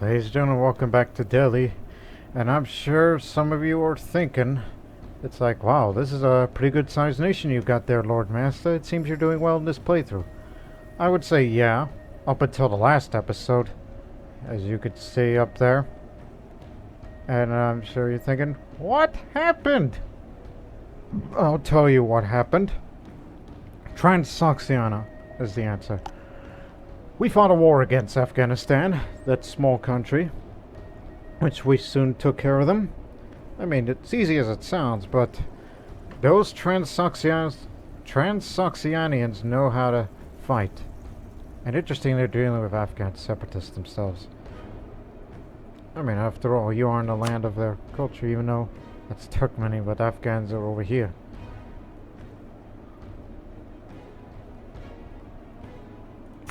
Ladies and gentlemen, welcome back to Delhi. And I'm sure some of you are thinking, it's like, wow, this is a pretty good sized nation you've got there, Lord Master. It seems you're doing well in this playthrough. I would say yeah, up until the last episode, as you could see up there. And I'm sure you're thinking, what happened? I'll tell you what happened. Transoxiana is the answer. We fought a war against Afghanistan, that small country, which we soon took care of them. I mean, it's easy as it sounds, but those Transoxianians know how to fight. And interesting, they're dealing with Afghan separatists themselves. I mean, after all, you are in the land of their culture, even though that's Turkmeni, but Afghans are over here.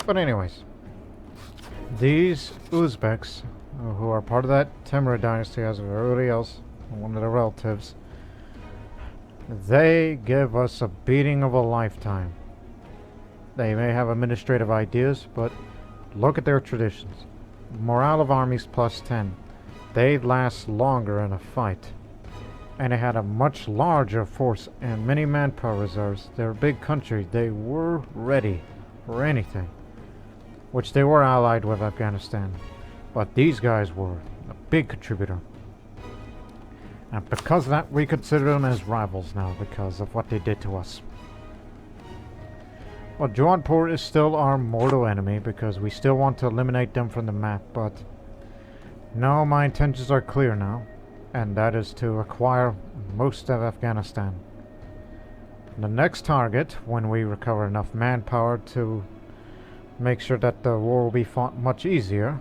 But anyways, these Uzbeks, who are part of that Timurid dynasty as of everybody else, one of their relatives, they give us a beating of a lifetime. They may have administrative ideas, but look at their traditions. Morale of armies plus 10. They last longer in a fight. And they had a much larger force and many manpower reserves. They're a big country. They were ready for anything. Which they were allied with Afghanistan. But these guys were a big contributor. And because of that, we consider them as rivals now because of what they did to us. Well, Jaunpur is still our mortal enemy because we still want to eliminate them from the map, but no, my intentions are clear now, and that is to acquire most of Afghanistan. The next target, when we recover enough manpower to make sure that the war will be fought much easier,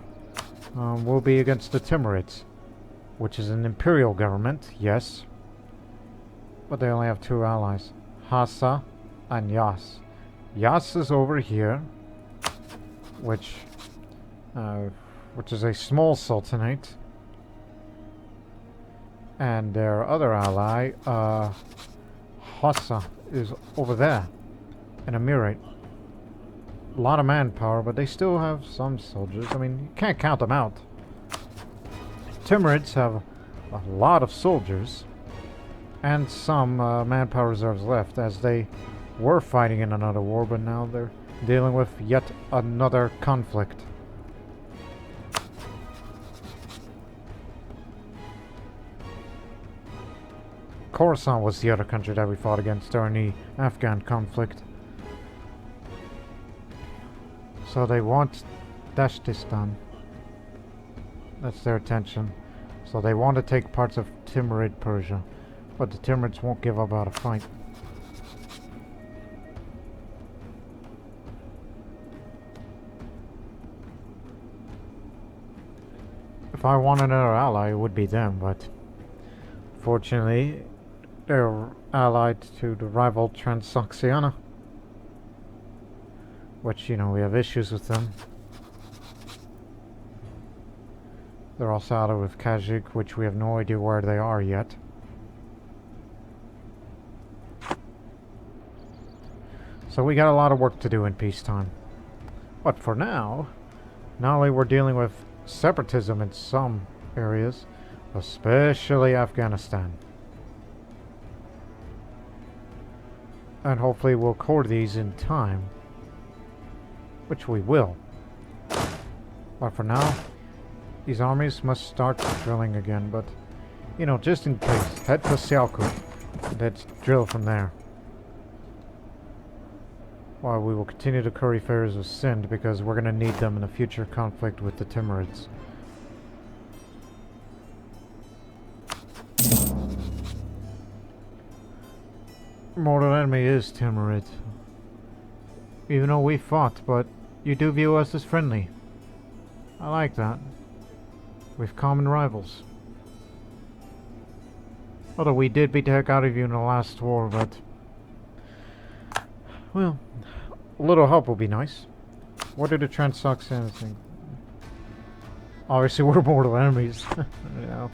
will be against the Timurids, which is an imperial government, yes, but they only have two allies, Hassa and Yas. Yas is over here, which is a small sultanate, and their other ally, Hassa, is over there, an emirate. A lot of manpower, but they still have some soldiers. I mean, you can't count them out. Timurids have a lot of soldiers and some manpower reserves left, as they were fighting in another war, but now they're dealing with yet another conflict. Khorasan was the other country that we fought against during the Afghan conflict. So they want Dashtistan. That's their attention. So they want to take parts of Timurid Persia. But the Timurids won't give up out of fight. If I wanted another ally, it would be them, but fortunately, they're allied to the rival Transoxiana. Which, you know, we have issues with them. They're also allied with Kajik, which we have no idea where they are yet. So we got a lot of work to do in peacetime. But for now, not only we're dealing with separatism in some areas, especially Afghanistan. And hopefully we'll core these in time. Which we will. But for now, these armies must start drilling again, but, you know, just in case, head to Sialkot. Let's drill from there. While we will continue to curry favors with Sind, because we're going to need them in a future conflict with the Timurids. Mortal enemy is Timurid. Even though we fought, but you do view us as friendly. I like that. We've common rivals. Although we did beat the heck out of you in the last war, but... well, a little help will be nice. What did the Transoxians think? Obviously we're mortal enemies. You know.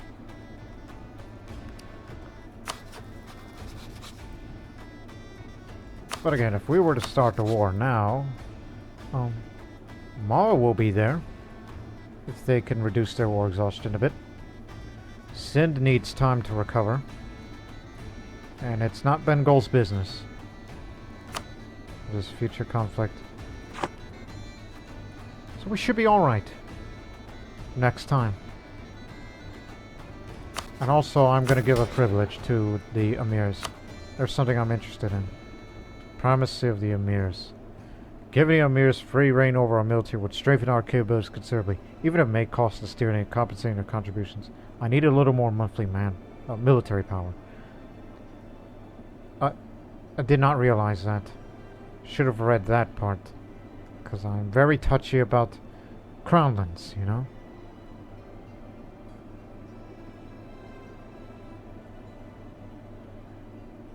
But again, if we were to start the war now, Mara will be there. if they can reduce their war exhaustion a bit. Sind needs time to recover. And it's not Bengal's business. This future conflict. So we should be alright. Next time. And also, I'm going to give a privilege to the Emirs. There's something I'm interested in. Primacy of the Emirs. Giving the Emirs free reign over our military would strengthen our capabilities considerably, even if it may cost us steering and compensating their contributions. I need a little more monthly military power. I did not realize that. Should have read that part. Because I'm very touchy about crownlands, you know?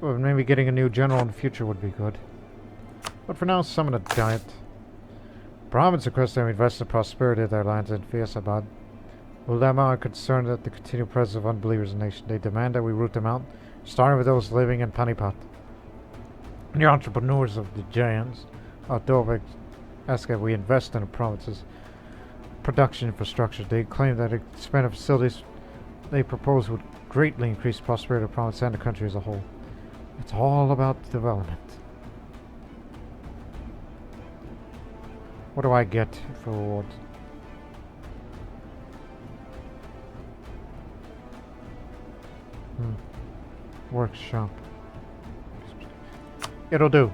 Well, maybe getting a new general in the future would be good. But for now, summon a giant. Brahmins request them invest in the prosperity of their lands in Fiasabad. Ulema are concerned at the continued presence of unbelievers in the nation. They demand that we root them out, starting with those living in Panipat. The entrepreneurs of the giants ask that we invest in the province's production infrastructure. They claim that expanded facilities they propose would greatly increase the prosperity of the province and the country as a whole. It's all about development. What do I get for rewards? Workshop. It'll do.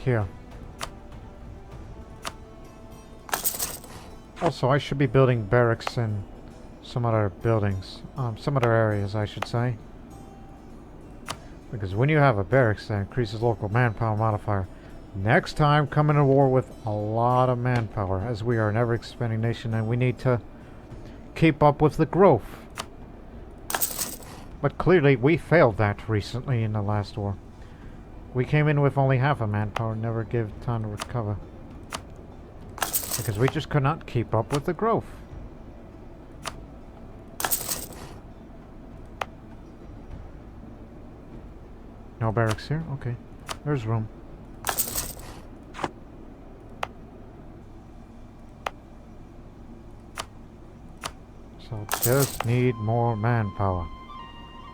Here. Also, I should be building barracks in some other buildings. Some other areas, I should say. Because when you have a barracks that increases local manpower modifier, next time come into war with a lot of manpower, as we are an ever-expanding nation and we need to keep up with the growth. But clearly we failed that recently in the last war. We came in with only half a manpower and never gave time to recover. Because we just could not keep up with the growth. No barracks here? Okay. There's room. So just need more manpower.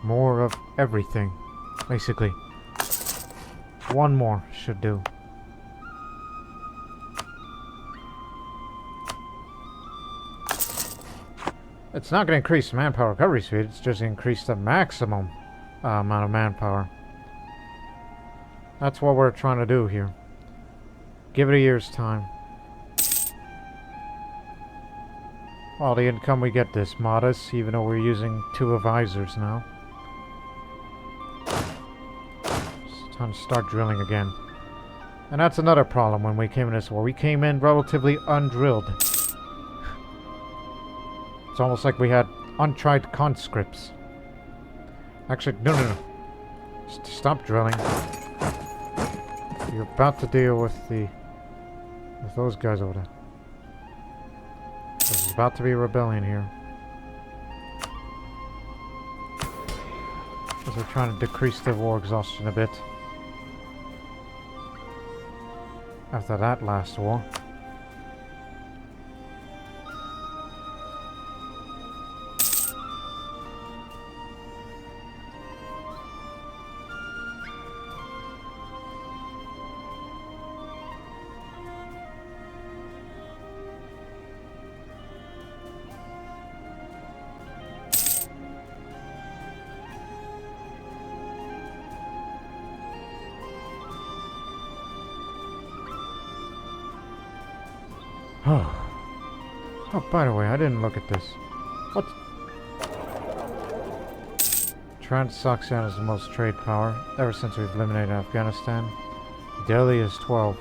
More of everything. Basically. One more should do. It's not going to increase manpower recovery speed, it's just increase the maximum amount of manpower. That's what we're trying to do here. Give it a year's time. Well, the income we get this modest, even though we're using 2 advisors now. It's time to start drilling again. And that's another problem when we came in this war. We came in relatively undrilled. It's almost like we had untried conscripts. Actually, no. Stop drilling. You're about to deal with those guys over there. There's about to be a rebellion here. Because they're trying to decrease their war exhaustion a bit. After that last war. Oh, by the way, I didn't look at this. What? Transoxiana is the most trade power ever since we've eliminated Afghanistan. Delhi is 12.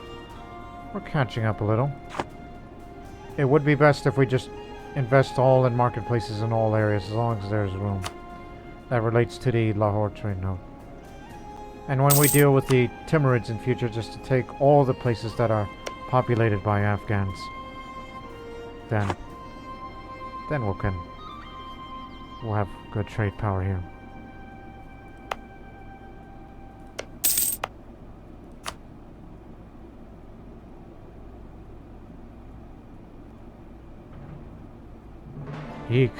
We're catching up a little. It would be best if we just invest all in marketplaces in all areas as long as there's room. That relates to the Lahore trade node. And when we deal with the Timurids in future, just to take all the places that are populated by Afghans. Then we'll have good trade power here. Eek.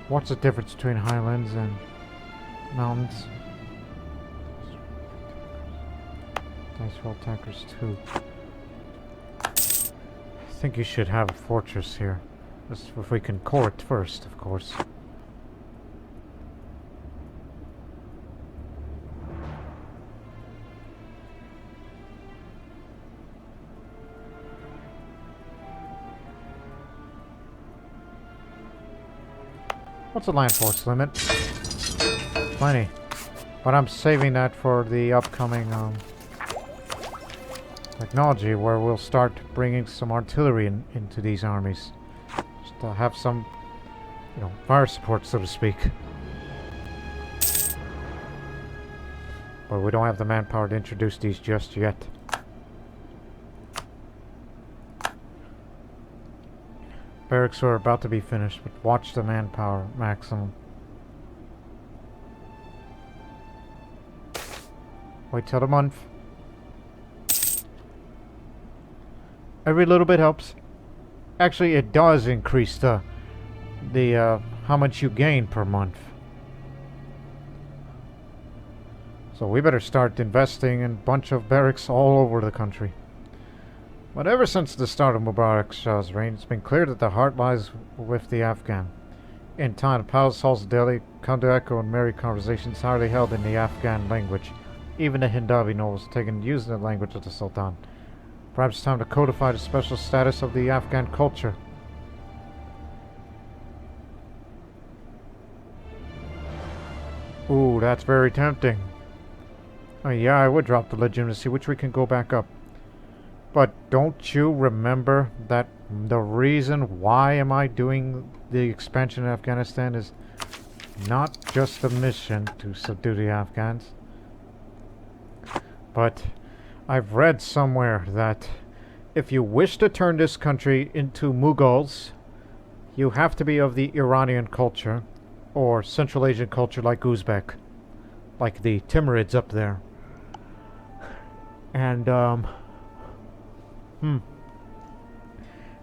What's the difference between highlands and mountains? Dice roll attackers 2. I think you should have a fortress here. Just if we can core it first, of course. What's the land force limit? Plenty. But I'm saving that for the upcoming technology where we'll start bringing some artillery into these armies. Just to have some, you know, fire support, so to speak. But we don't have the manpower to introduce these just yet. Barracks are about to be finished, but watch the manpower maximum. Wait till the month. Every little bit helps. Actually, it does increase the how much you gain per month. So we better start investing in a bunch of barracks all over the country. But ever since the start of Mubarak Shah's reign, it's been clear that the heart lies with the Afghan. In time, the palace halls of Delhi come to echo in merry conversations hardly held in the Afghan language. Even the Hindavi novels taken using the language of the Sultan. Perhaps it's time to codify the special status of the Afghan culture. Ooh, that's very tempting. Oh yeah, I would drop the legitimacy, which we can go back up. But don't you remember that the reason why am I doing the expansion in Afghanistan is not just a mission to subdue the Afghans, but I've read somewhere that if you wish to turn this country into Mughals, you have to be of the Iranian culture or Central Asian culture like Uzbek, like the Timurids up there. And and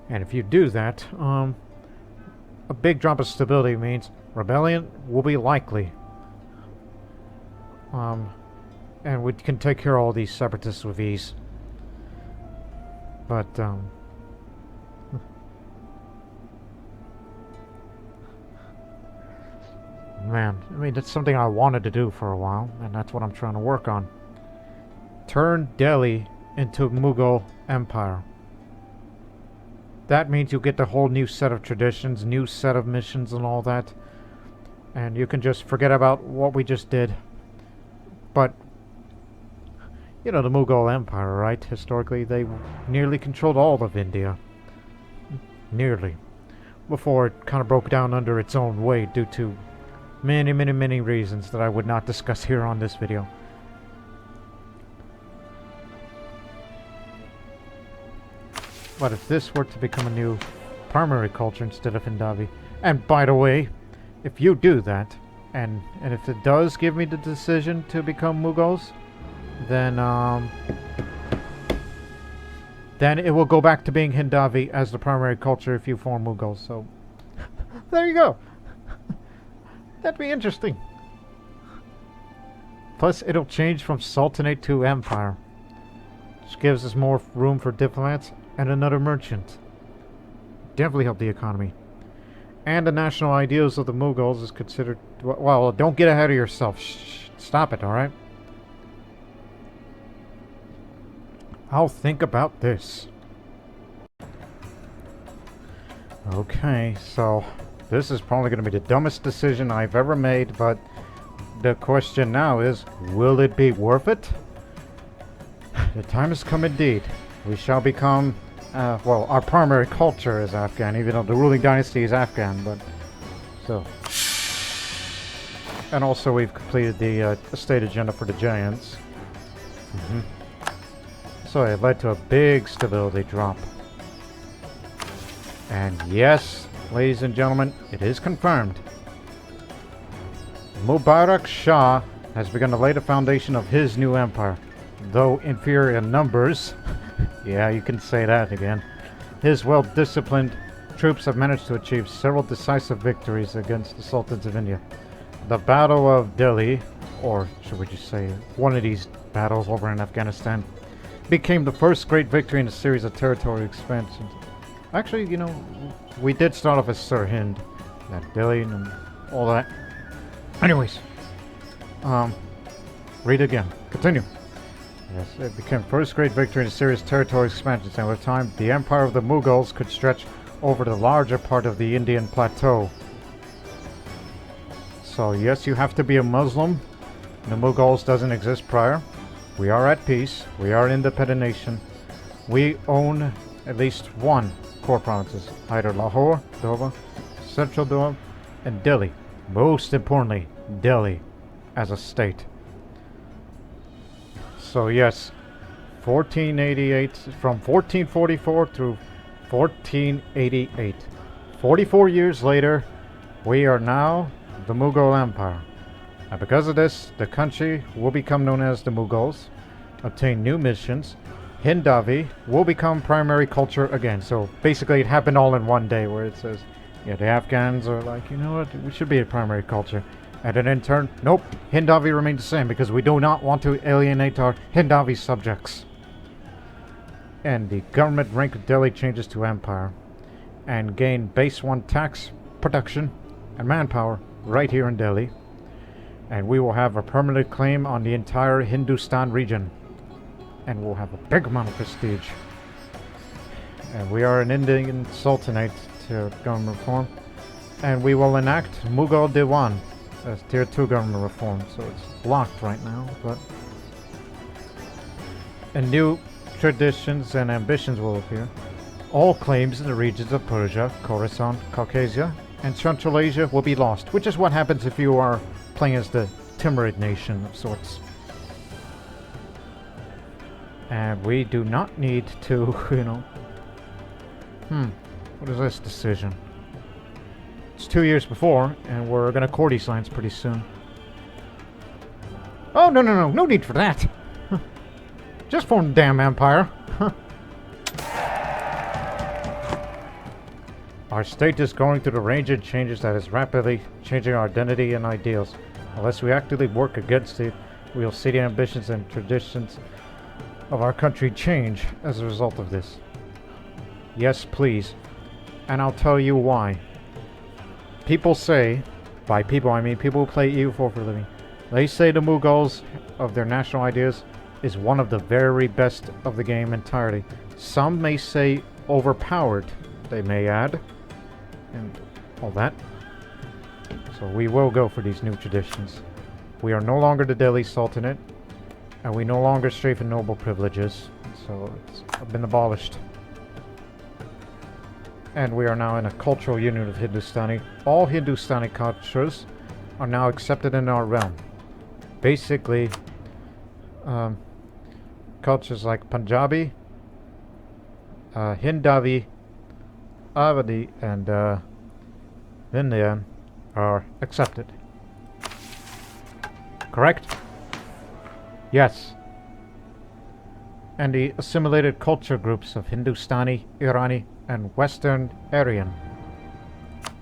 if you do that, a big drop of stability means rebellion will be likely. And we can take care of all these separatists with ease. But, man, I mean, that's something I wanted to do for a while, and that's what I'm trying to work on. Turn Delhi into Mughal Empire. That means you get the whole new set of traditions, new set of missions and all that. And you can just forget about what we just did. But, you know, the Mughal Empire, right? Historically, they nearly controlled all of India. Nearly. Before it kind of broke down under its own weight due to many, many, many reasons that I would not discuss here on this video. But if this were to become a new primary culture instead of Hindavi, and by the way, if you do that, and if it does give me the decision to become Mughals, then it will go back to being Hindavi as the primary culture if you form Mughals. So there you go. That'd be interesting. Plus, it'll change from Sultanate to Empire, which gives us more room for diplomats and another merchant. Definitely help the economy. And the national ideals of the Mughals is considered... Well, don't get ahead of yourself. Shh, stop it, alright? I'll think about this. Okay, so this is probably going to be the dumbest decision I've ever made, but the question now is, will it be worth it? The time has come indeed. We shall become... well, our primary culture is Afghan, even though the ruling dynasty is Afghan, but still. And also we've completed the state agenda for the Giants. So it led to a big stability drop. And yes, ladies and gentlemen, it is confirmed. Mubarrak Shah has begun to lay the foundation of his new empire. Though inferior in numbers, yeah, you can say that again, his well-disciplined troops have managed to achieve several decisive victories against the Sultans of India. The Battle of Delhi, or should we just say one of these battles over in Afghanistan, became the first great victory in a series of territory expansions. Actually, you know, we did start off as Sir Hind, that Delhi and all that. Anyways, read again. Continue. Yes, it became first great victory in a series of territory expansions, and with time, the empire of the Mughals could stretch over the larger part of the Indian plateau. So yes, you have to be a Muslim. The Mughals doesn't exist prior. We are at peace. We are an independent nation. We own at least one core provinces, either Lahore, Doaba, Central Doaba, and Delhi. Most importantly, Delhi as a state. So yes, 1488, from 1444 through 1488. 44 years later, we are now the Mughal Empire. And because of this, the country will become known as the Mughals, obtain new missions. Hindavi will become primary culture again. So basically it happened all in one day, where it says, yeah, the Afghans are like, you know what, we should be a primary culture. And then in turn, nope, Hindavi remained the same because we do not want to alienate our Hindavi subjects. And the government rank of Delhi changes to empire and gain base 1 tax, production, and manpower right here in Delhi. And we will have a permanent claim on the entire Hindustan region. And we'll have a big amount of prestige. And we are an Indian Sultanate to government reform. And we will enact Mughal Diwan as Tier 2 government reform. So it's blocked right now, but... And new traditions and ambitions will appear. All claims in the regions of Persia, Khorasan, Caucasia, and Central Asia will be lost, which is what happens if you are playing as the Timurid nation of sorts. And we do not need to, you know... What is this decision? It's 2 years before, and we're gonna court these lands pretty soon. Oh, no need for that! Just form the damn empire! Our state is going through the range of changes that is rapidly changing our identity and ideals. Unless we actively work against it, we'll see the ambitions and traditions of our country change as a result of this. Yes, please. And I'll tell you why. People say, by people I mean people who play EU4 for a living, they say the Mughals of their national ideas is one of the very best of the game entirely. Some may say overpowered, they may add, and all that. So we will go for these new traditions. We are no longer the Delhi Sultanate, and we no longer stray for noble privileges, so it's been abolished. And we are now in a cultural union of Hindustani. All Hindustani cultures are now accepted in our realm. Basically, cultures like Punjabi, Hindavi, Awadhi, and Vindhyan are accepted. Correct? Yes. And the assimilated culture groups of Hindustani, Irani, and Western Aryan.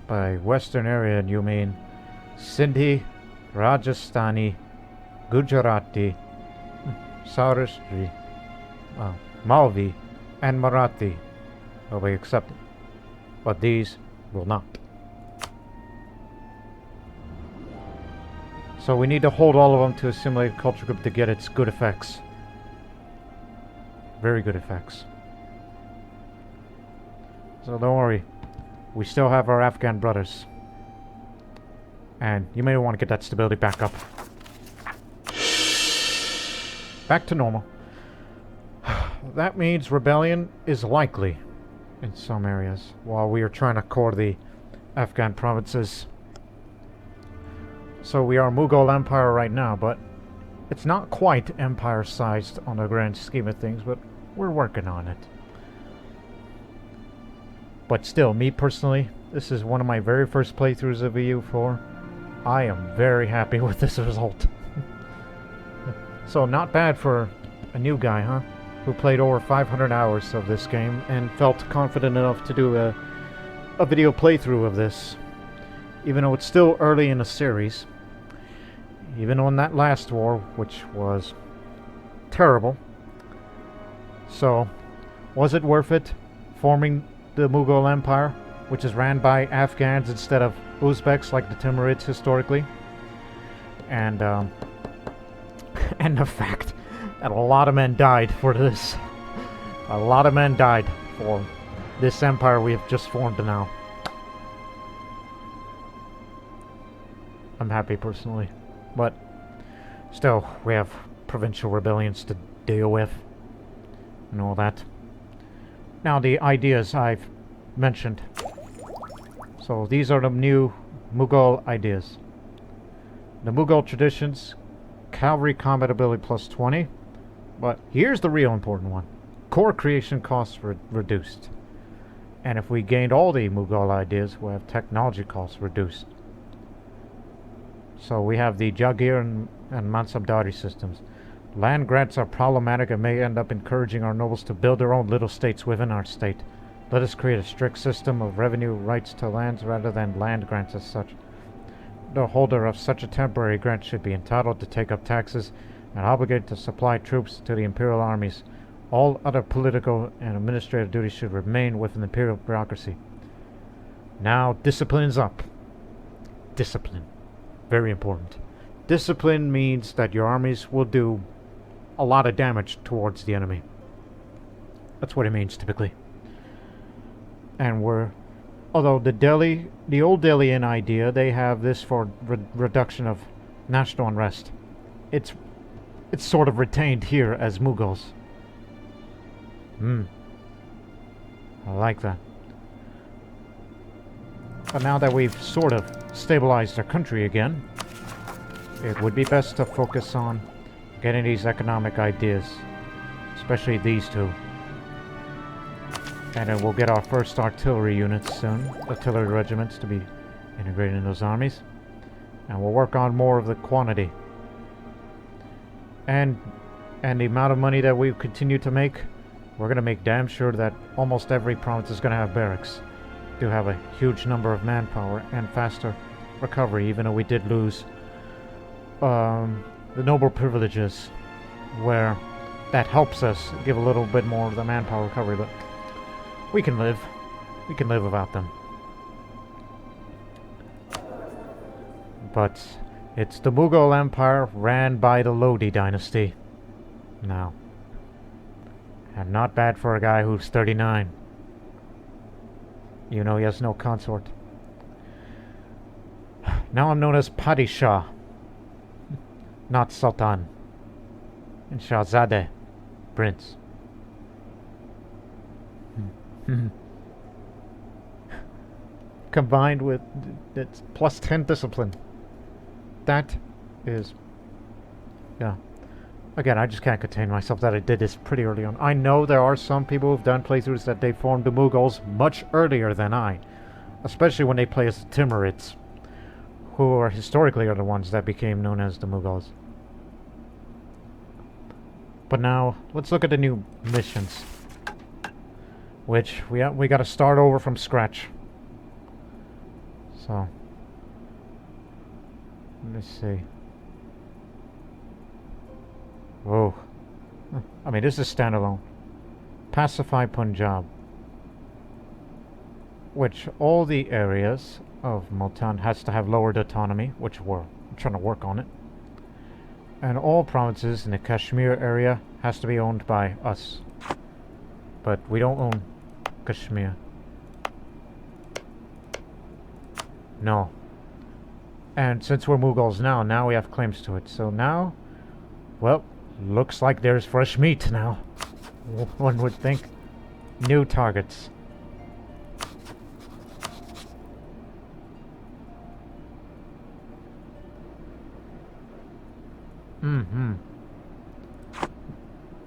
By Western Aryan you mean Sindhi, Rajasthani, Gujarati, Saurashtra, Malvi, and Marathi will be accepted. But these will not. So we need to hold all of them to assimilated culture group to get its good effects. Very good effects. So don't worry, we still have our Afghan brothers. And you may want to get that stability back up. Back to normal. That means rebellion is likely in some areas, while we are trying to core the Afghan provinces. So we are Mughal Empire right now, but it's not quite empire-sized on the grand scheme of things, but we're working on it. But still, me personally, this is one of my very first playthroughs of EU4, I am very happy with this result. So not bad for a new guy, huh? Who played over 500 hours of this game and felt confident enough to do a video playthrough of this. Even though it's still early in the series. Even on that last war, which was terrible. So, was it worth it forming the Mughal Empire, which is ran by Afghans instead of Uzbeks like the Timurids historically? And and the fact that a lot of men died for this. A lot of men died for this empire we have just formed now. I'm happy personally, but still, we have provincial rebellions to deal with and all that. Now, the ideas I've mentioned. So these are the new Mughal ideas. The Mughal traditions, cavalry combat ability plus 20, but here's the real important one. Core creation costs reduced. And if we gained all the Mughal ideas, we'll have technology costs reduced. So we have the Jagir and Mansabdari systems. Land grants are problematic and may end up encouraging our nobles to build their own little states within our state. Let us create a strict system of revenue rights to lands rather than land grants as such. The holder of such a temporary grant should be entitled to take up taxes and obligated to supply troops to the imperial armies. All other political and administrative duties should remain within the imperial bureaucracy. Now, discipline is up. Discipline. Very important. Discipline means that your armies will do a lot of damage towards the enemy. That's what it means typically. And although the old Delhian idea, they have this for reduction of national unrest. It's sort of retained here as Mughals. I like that. But now that we've sort of stabilized our country again, it would be best to focus on getting these economic ideas, especially these two. And then we'll get our first artillery units soon, artillery regiments to be integrated in those armies. And we'll work on more of the quantity. And the amount of money that we continue to make, we're going to make damn sure that almost every province is going to have barracks. To have a huge number of manpower and faster recovery, even though we did lose the noble privileges, where that helps us give a little bit more of the manpower recovery, but we can live without them. But it's the Mughal Empire ran by the Lodi dynasty now, and not bad for a guy who's 39. You know, he has no consort. Now I'm known as Padishah, not Sultan. And Shahzadeh, Prince. Combined with it's plus 10 discipline. That is... yeah. Again, I just can't contain myself that I did this pretty early on. I know there are some people who've done playthroughs that they formed the Mughals much earlier than I. Especially when they play as the Timurids, who are historically the ones that became known as the Mughals. But now, let's look at the new missions. Which, we gotta start over from scratch. So, let's see. Whoa. I mean, this is standalone. Pacify Punjab. Which all the areas of Multan has to have lowered autonomy, which we're trying to work on it. And all provinces in the Kashmir area has to be owned by us. But we don't own Kashmir. No. And since we're Mughals now we have claims to it. So now, well, looks like there's fresh meat now. One would think. New targets.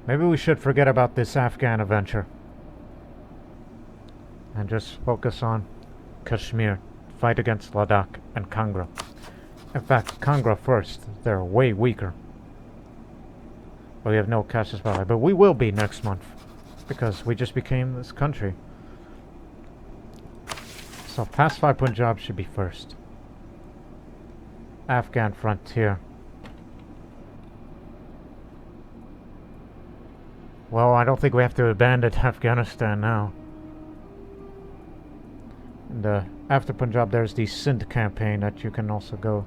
Maybe we should forget about this Afghan adventure. And just focus on Kashmir. Fight against Ladakh and Kangra. In fact, Kangra first. They're way weaker. But we have no casus belli. But we will be next month. Because we just became this country. So pacify Punjab should be first. Afghan frontier. Well, I don't think we have to abandon Afghanistan now. And after Punjab, there's the Sindh campaign that you can also go.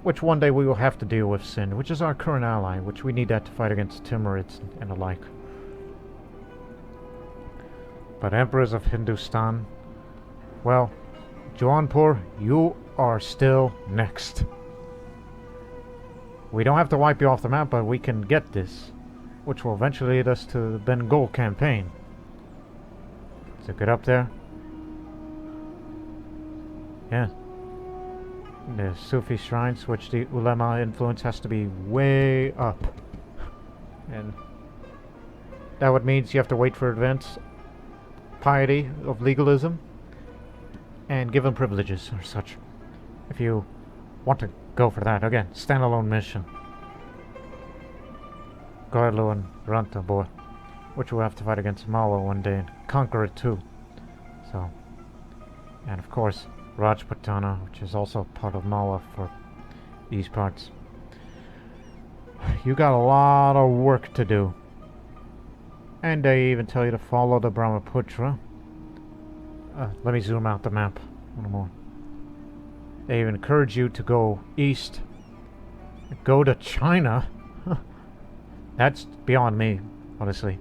Which one day we will have to deal with Sindh, which is our current ally, which we need that to fight against Timurids and the like. But Emperors of Hindustan, well, Jaunpur, you are still next. We don't have to wipe you off the map, but we can get this, which will eventually lead us to the Bengal campaign. So get up there. Yeah. The Sufi shrines, which the ulema influence has to be way up. And that would means you have to wait for advanced piety of legalism and give them privileges or such. If you want to go for that. Again, standalone mission. Garlu and Ranthambore, which we'll have to fight against Malwa one day and conquer it too. So, and of course, Rajputana, which is also part of Malwa for these parts. You got a lot of work to do. And they even tell you to follow the Brahmaputra. Let me zoom out the map a little more. They even encourage you to go east. Go to China. That's beyond me, honestly.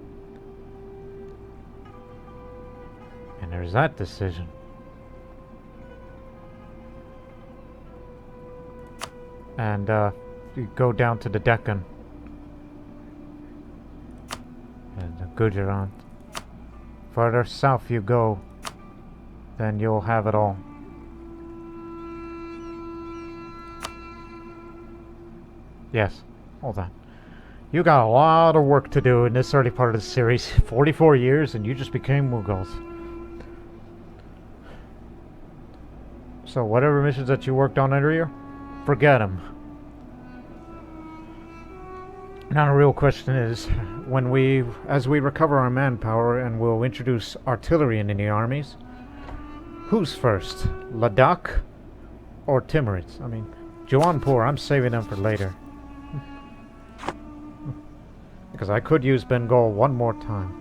And there's that decision. And you go down to the Deccan. And the Gujarat. Further south you go, then you'll have it all. Yes, all that. You got a lot of work to do in this early part of the series. 44 years and you just became Mughals. So whatever missions that you worked on earlier, forget them. Now the real question is, as we recover our manpower and we'll introduce artillery into the armies, who's first? Ladakh or Timurids? I mean, Jaunpur, I'm saving them for later. Because I could use Bengal one more time.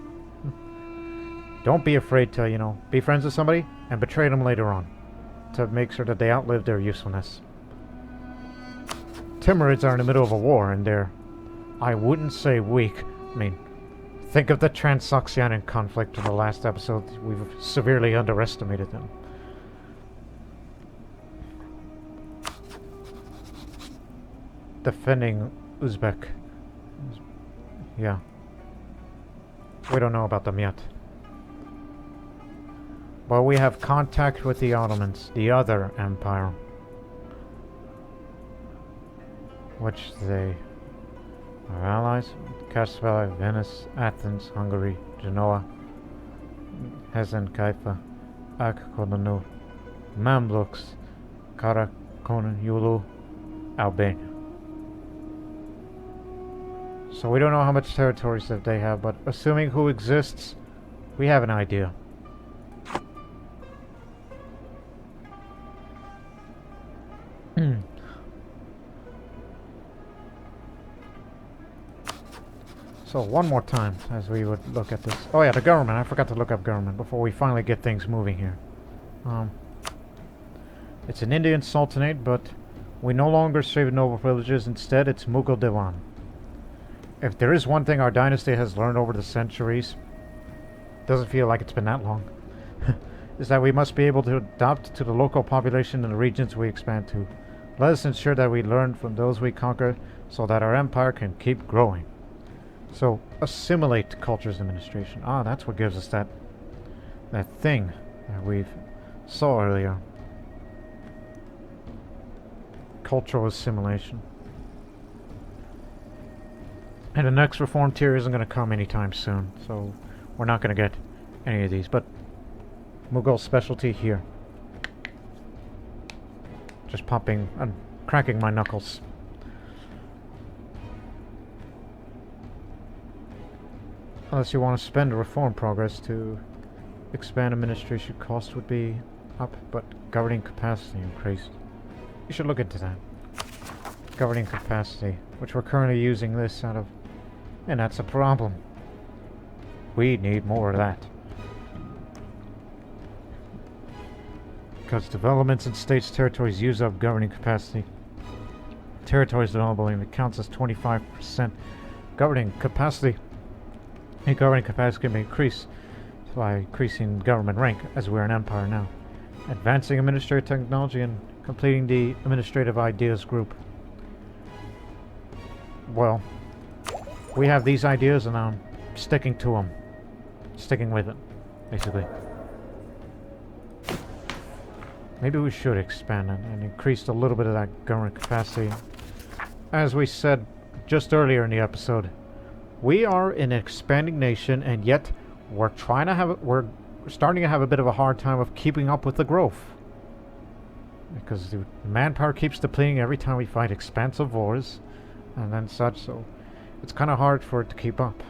Don't be afraid to, be friends with somebody and betray them later on. To make sure that they outlive their usefulness. Timurids are in the middle of a war and they're, I wouldn't say weak. I mean, think of the Transoxianian conflict in the last episode. We've severely underestimated them. Defending Uzbek. Yeah. We don't know about them yet. But we have contact with the Ottomans, the other empire. Which they are allies. Cassavella, Venice, Athens, Hungary, Genoa, Hessen, Kaifa, Akkodanu, Mamluks, Karakonan, Yulu, Albania. So we don't know how much territories that they have, but assuming who exists, we have an idea. So one more time as we would look at this. Oh yeah, the government. I forgot to look up government before we finally get things moving here. It's an Indian sultanate, but we no longer serve noble privileges. Instead, it's Mughal Diwan. If there is one thing our dynasty has learned over the centuries, doesn't feel like it's been that long, is that we must be able to adapt to the local population in the regions we expand to. Let us ensure that we learn from those we conquer so that our empire can keep growing. So, assimilate cultures administration. Ah, that's what gives us that thing that we saw earlier. Cultural assimilation. And the next reform tier isn't going to come anytime soon, so we're not going to get any of these. But Mughal specialty here. Just popping a cracking my knuckles. Unless you want to spend reform progress to expand administration, cost would be up, but governing capacity increased. You should look into that. Governing capacity, which we're currently using this out of, and that's a problem. We need more of that. Because developments in states' territories use up governing capacity. Territories developable and it counts as 25% governing capacity. And governing capacity can be increased by increasing government rank, as we're an empire now. Advancing administrative technology and completing the administrative ideas group. Well, we have these ideas and I'm sticking to them. Sticking with it, basically. Maybe we should expand it and increase a little bit of that government capacity. As we said just earlier in the episode, we are an expanding nation, and yet we're starting to have a bit of a hard time of keeping up with the growth. Because the manpower keeps depleting every time we fight expansive wars and then such, so it's kind of hard for it to keep up.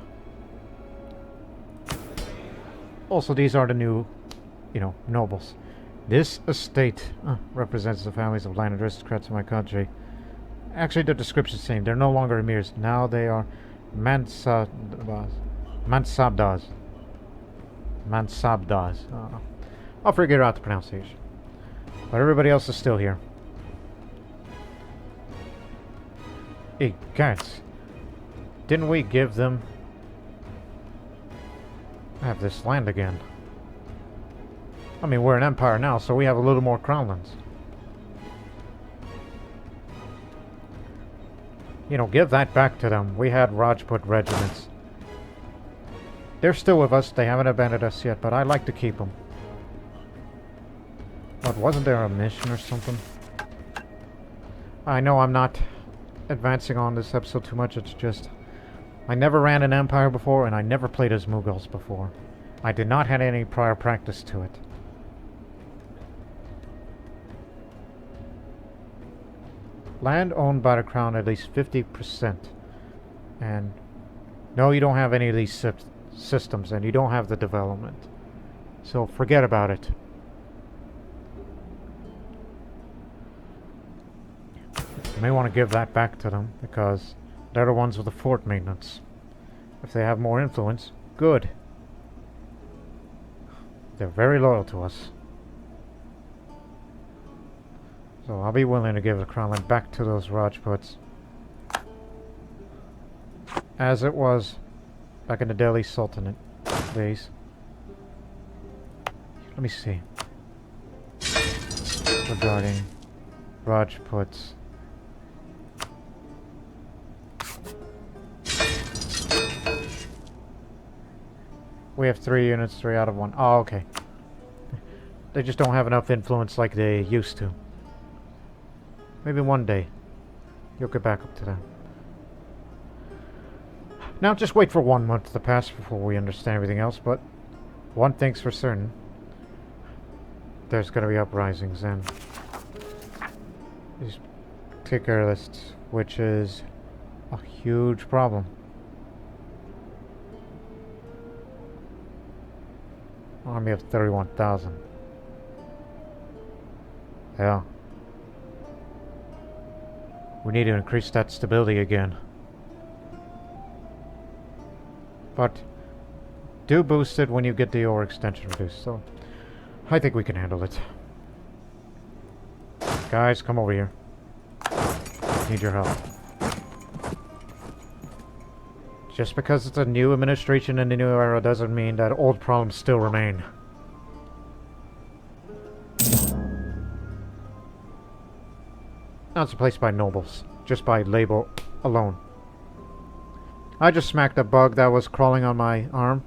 Also, these are the new, nobles. This estate represents the families of landed aristocrats in my country. Actually, their description's the same. They're no longer emirs. Now they are Mansabdars. Mansabdars. I'll figure out the pronunciation. But everybody else is still here. Hey, guys. Didn't we give them... have this land again? I mean, we're an empire now, so we have a little more crownlands. Give that back to them. We had Rajput regiments. They're still with us. They haven't abandoned us yet, but I'd like to keep them. But wasn't there a mission or something? I know I'm not advancing on this episode too much. It's just... I never ran an empire before, and I never played as Mughals before. I did not have any prior practice to it. Land owned by the crown at least 50%. And no, you don't have any of these systems, and you don't have the development. So forget about it. You may want to give that back to them, because they're the ones with the fort maintenance. If they have more influence, good. They're very loyal to us. So I'll be willing to give the crownland back to those Rajputs. As it was back in the Delhi Sultanate days. Let me see. Regarding Rajputs. We have 3 units, 3 out of 1. Oh, okay. They just don't have enough influence like they used to. Maybe one day you'll get back up to them. Now just wait for 1 month to pass before we understand everything else, but one thing's for certain. There's gonna be uprisings and these ticker lists, which is a huge problem. Army of 31,000. Yeah. We need to increase that stability again. But do boost it when you get the ore extension reduced, so I think we can handle it. Guys, come over here. Need your help. Just because it's a new administration in the new era doesn't mean that old problems still remain. Now it's replaced by nobles, just by label alone. I just smacked a bug that was crawling on my arm.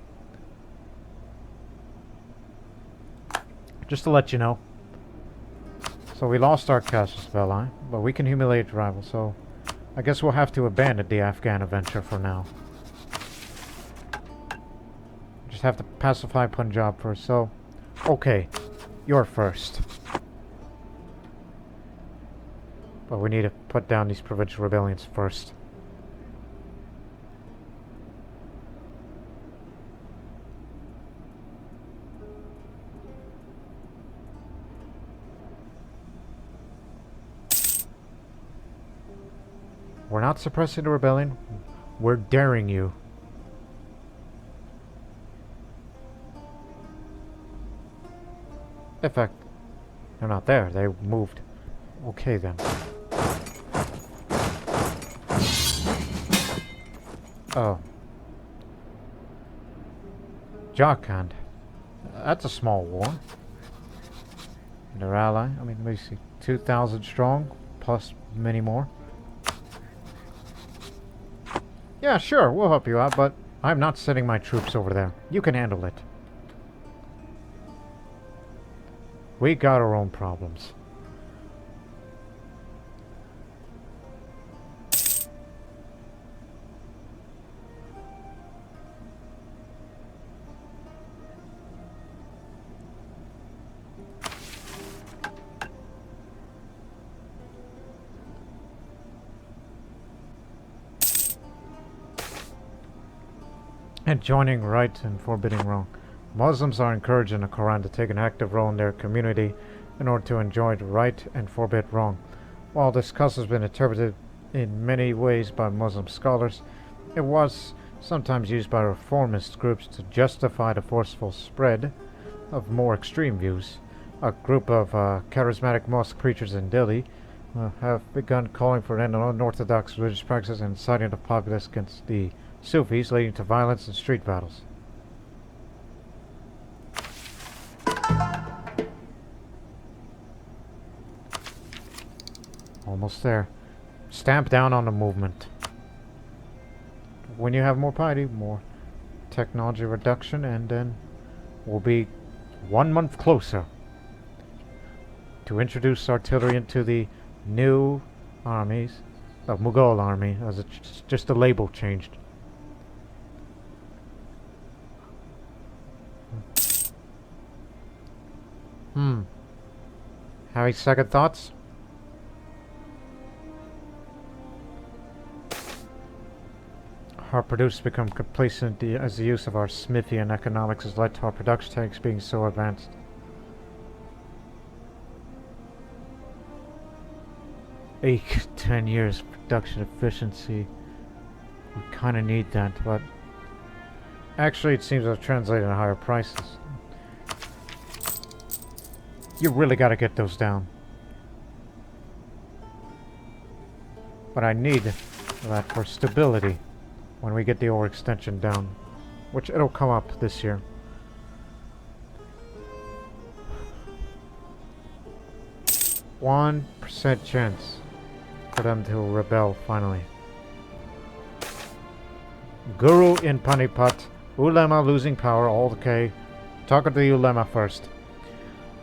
Just to let you know. So we lost our casus belli, but we can humiliate rivals, so I guess we'll have to abandon the Afghan adventure for now. Just have to pacify Punjab first, so... Okay, you're first. But we need to put down these provincial rebellions first. We're not suppressing the rebellion. We're daring you. In fact, they're not there. They moved. Okay then. Oh. Jharkhand. That's a small war. Their ally, I mean, let me see. 2,000 strong, plus many more. Yeah, sure, we'll help you out, but I'm not sending my troops over there. You can handle it. We got our own problems. And joining right and forbidding wrong. Muslims are encouraged in the Quran to take an active role in their community in order to enjoin right and forbid wrong. While this custom has been interpreted in many ways by Muslim scholars, it was sometimes used by reformist groups to justify the forceful spread of more extreme views. A group of charismatic mosque preachers in Delhi have begun calling for an end to unorthodox religious practices and inciting the populace against the Sufis, leading to violence and street battles. Almost there. Stamp down on the movement. When you have more piety, more technology reduction, and then we'll be 1 month closer to introduce artillery into the new armies, the Mughal army, as it's just the label changed. Having second thoughts? Our producers become complacent as the use of our Smithian economics has led to our production techniques being so advanced. Eight, 10 years production efficiency. We kind of need that, but actually it seems to have translated into higher prices. You really got to get those down. But I need that for stability when we get the overextension down, which it'll come up this year. %1 chance for them to rebel finally. Guru in Panipat, ulema losing power, all okay. Talking to the ulema first.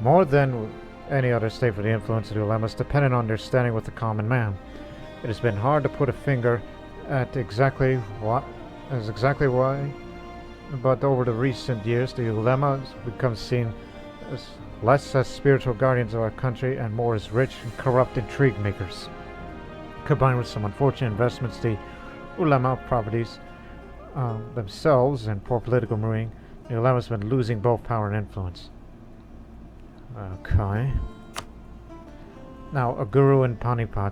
More than any other state for the influence of the ulemas dependent on their standing with the common man. It has been hard to put a finger at exactly why, but over the recent years the ulemas become seen as less as spiritual guardians of our country and more as rich and corrupt intrigue makers. Combined with some unfortunate investments, the ulema properties themselves and poor political maneuvering, the ulemas have been losing both power and influence. Okay. Now, a guru in Panipat.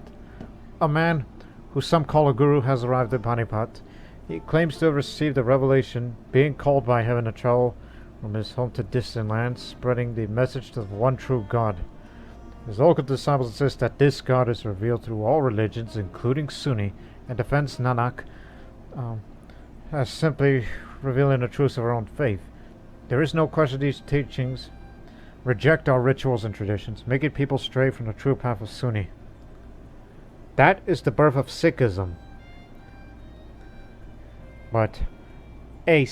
A man who some call a guru has arrived at Panipat. He claims to have received a revelation, being called by heaven to travel from his home to distant lands, spreading the message to the one true God. His local disciples insist that this God is revealed through all religions, including Sunni, and defends Nanak as simply revealing the truths of our own faith. There is no question these teachings reject our rituals and traditions, making people stray from the true path of Sunni. That is the birth of Sikhism. But a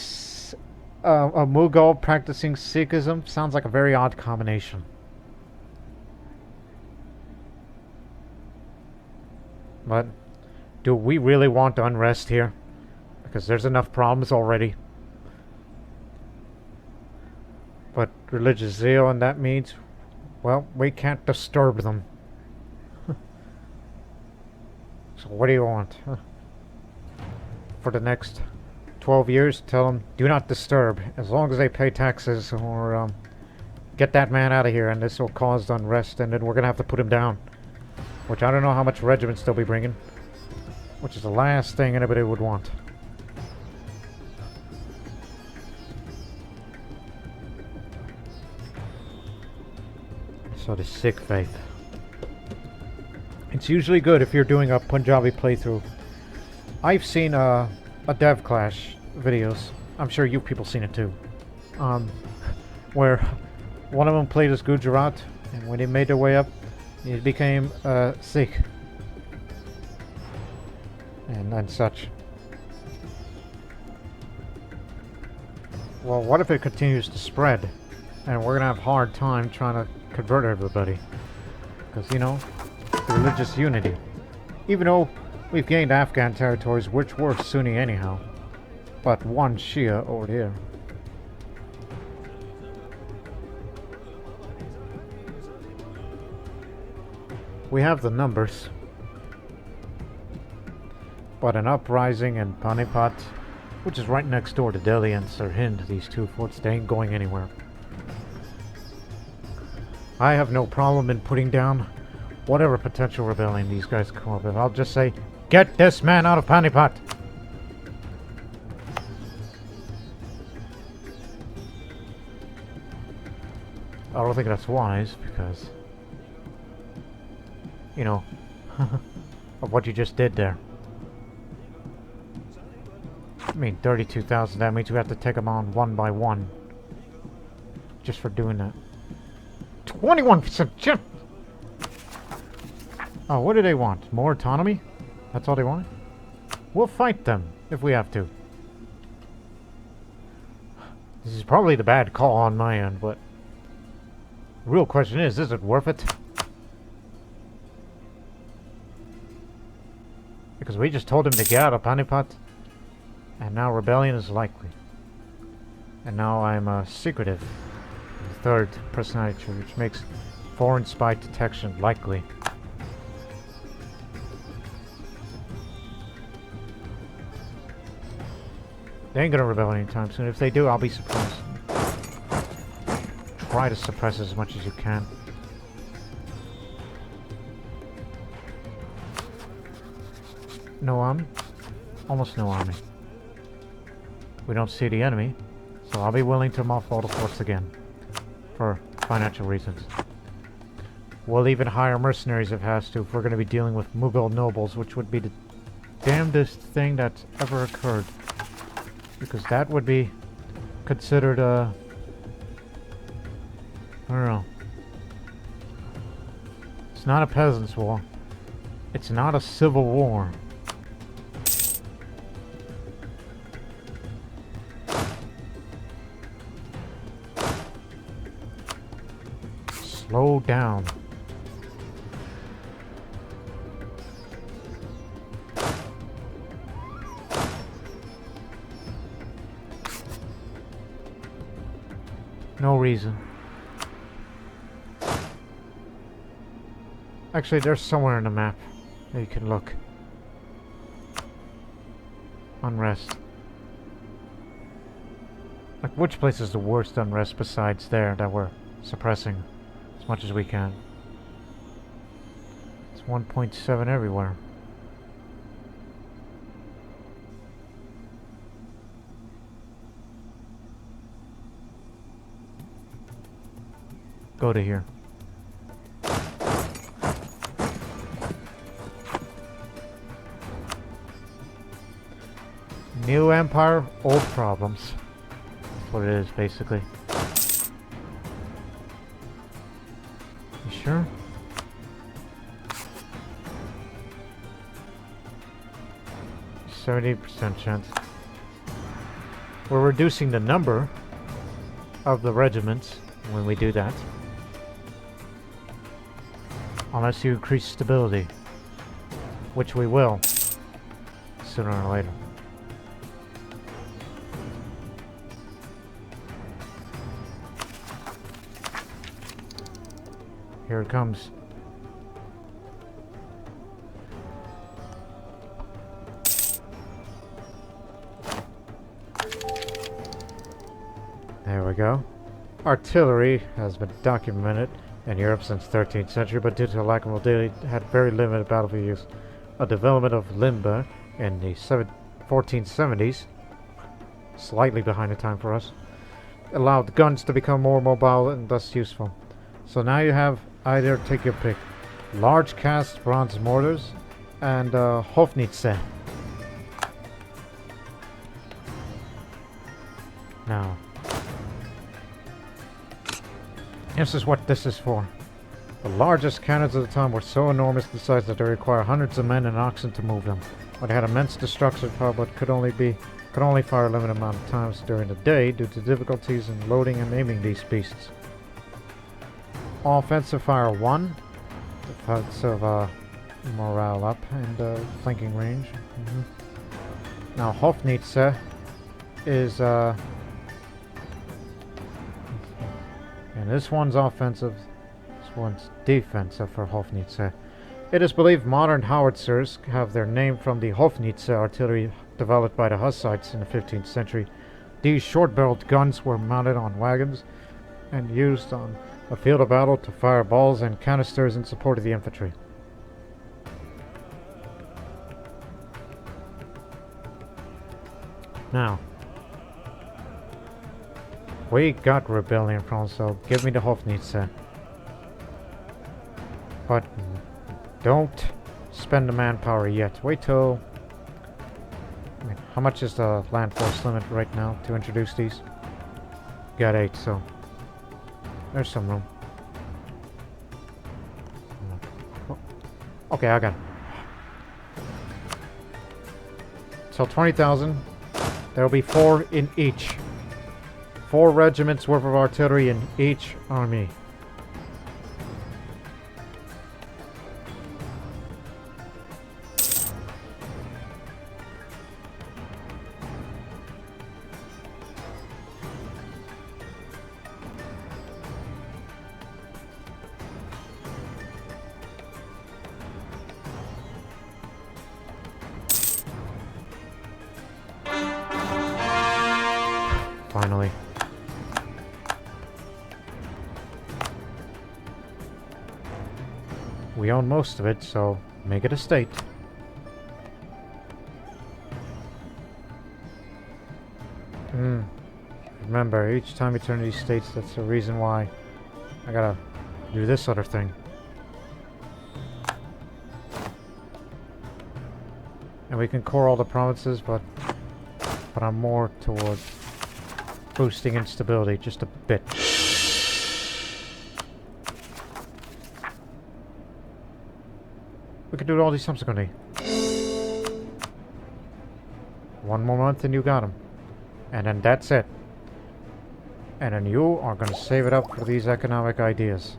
Mughal practicing Sikhism sounds like a very odd combination. But do we really want unrest here? Because there's enough problems already. But religious zeal, and that means, well, we can't disturb them. So what do you want? For the next 12 years, tell them, do not disturb. As long as they pay taxes or get that man out of here, and this will cause unrest, and then we're going to have to put him down. Which I don't know how much regiments they'll be bringing. Which is the last thing anybody would want. So the Sikh faith. It's usually good if you're doing a Punjabi playthrough. I've seen a Dev Clash videos. I'm sure you people seen it too. Where one of them played as Gujarat, and when he made their way up, he became Sikh. And such. Well, what if it continues to spread? And we're gonna have a hard time trying to convert everybody. Because, you know, religious unity. Even though we've gained Afghan territories, which were Sunni anyhow. But one Shia over there. We have the numbers. But an uprising in Panipat, which is right next door to Delhi and Sirhind, these two forts, they ain't going anywhere. I have no problem in putting down whatever potential rebellion these guys come up with. I'll just say, get this man out of Panipat! I don't think that's wise, because, you know, of what you just did there. I mean, 32,000, that means we have to take them on one by one. Just for doing that. 21% chip! Oh, what do they want? More autonomy? That's all they want? We'll fight them, if we have to. This is probably the bad call on my end, but... the real question is it worth it? Because we just told him to get out of Panipat, and now rebellion is likely. And now I'm secretive. Third personality trait, which makes foreign spy detection likely. They ain't gonna rebel anytime soon. If they do, I'll be surprised. Try to suppress as much as you can. No army? Almost no army. We don't see the enemy, so I'll be willing to mothball the forts again. For financial reasons. We'll even hire mercenaries if it has to if we're going to be dealing with Mughal nobles, which would be the damnedest thing that's ever occurred. Because that would be considered I don't know. It's not a peasants' war. It's not a civil war. Slow down. No reason. Actually, there's somewhere in the map that you can look. Unrest. Like, which place is the worst unrest besides there that we're suppressing as much as we can? It's 1.7 everywhere. Go to here. New empire, old problems. That's what it is, basically. You sure? %70 chance. We're reducing the number of the regiments when we do that. Unless you increase stability. Which we will. Sooner or later. Here it comes. we go. Artillery has been documented in Europe since 13th century, but due to a lack of mobility, it had very limited battlefield use. A development of limber in the 1470s, slightly behind the time for us, allowed guns to become more mobile and thus useful. So now you have either, take your pick, large cast bronze mortars and Hofnitze. Now, this is what this is for. The largest cannons of the time were so enormous in size that they require hundreds of men and oxen to move them. But they had immense destruction power, but could only fire a limited amount of times during the day due to difficulties in loading and aiming these beasts. Offensive fire 1, defensive morale up, and flanking range. Now Hofnitze is and this one's offensive, this one's defensive for Hofnitze. It is believed modern howitzers have their name from the Hofnitze artillery developed by the Hussites in the 15th century. These short-barreled guns were mounted on wagons and used on a field of battle to fire balls and canisters in support of the infantry. Now, we got rebellion from, so give me the Hofnitze. But don't spend the manpower yet. Wait till... I mean, how much is the land force limit right now to introduce these? Got 8, so there's some room. Okay, I got it. So 20,000. There'll be 4 in each. 4 regiments worth of artillery in each army. Finally. We own most of it, so make it a state. Remember, each time you turn these states, that's the reason why I gotta do this other thing. And we can core all the provinces, but I'm more towards boosting instability just a bit. We can do all these subsequently. 1 more month and you got them. And then that's it. And then you are going to save it up for these economic ideas.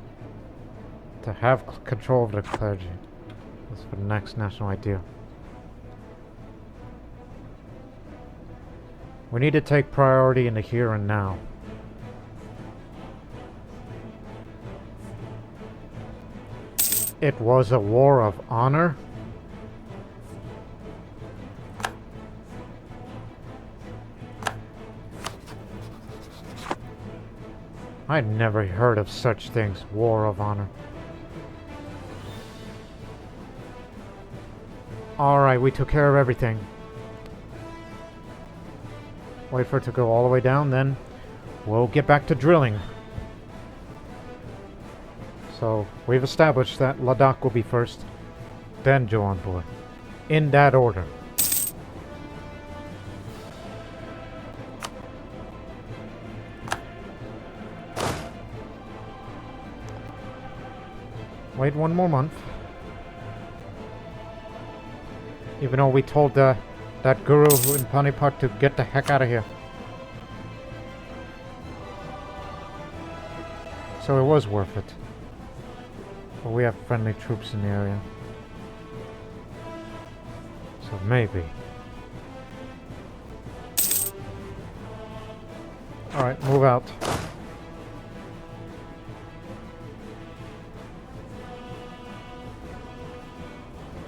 To have control of the clergy. That's for the next national idea. We need to take priority in the here and now. It was a war of honor. I'd never heard of such things. War of honor. Alright, we took care of everything. Wait for it to go all the way down, then we'll get back to drilling. So, we've established that Ladakh will be first, then Jaunpur. In that order. Wait 1 more month. Even though we told that guru in Panipat to get the heck out of here. So it was worth it. But we have friendly troops in the area. So maybe. Alright, move out.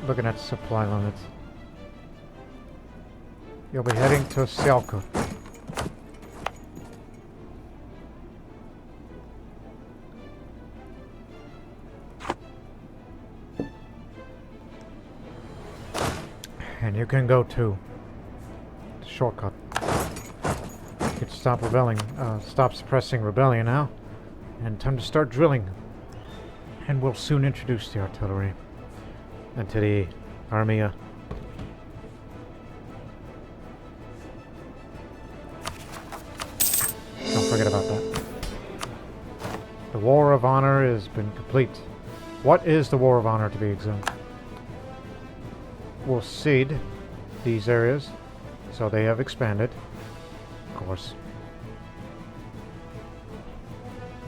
Looking at supply limits. You'll be heading to Sialkot. And you can go too. Shortcut. You can stop rebelling, stop suppressing rebellion now. And time to start drilling. And we'll soon introduce the artillery. And to the army. Don't forget about that. The War of Honor has been complete. What is the War of Honor, to be exact? We'll cede these areas, so they have expanded, of course.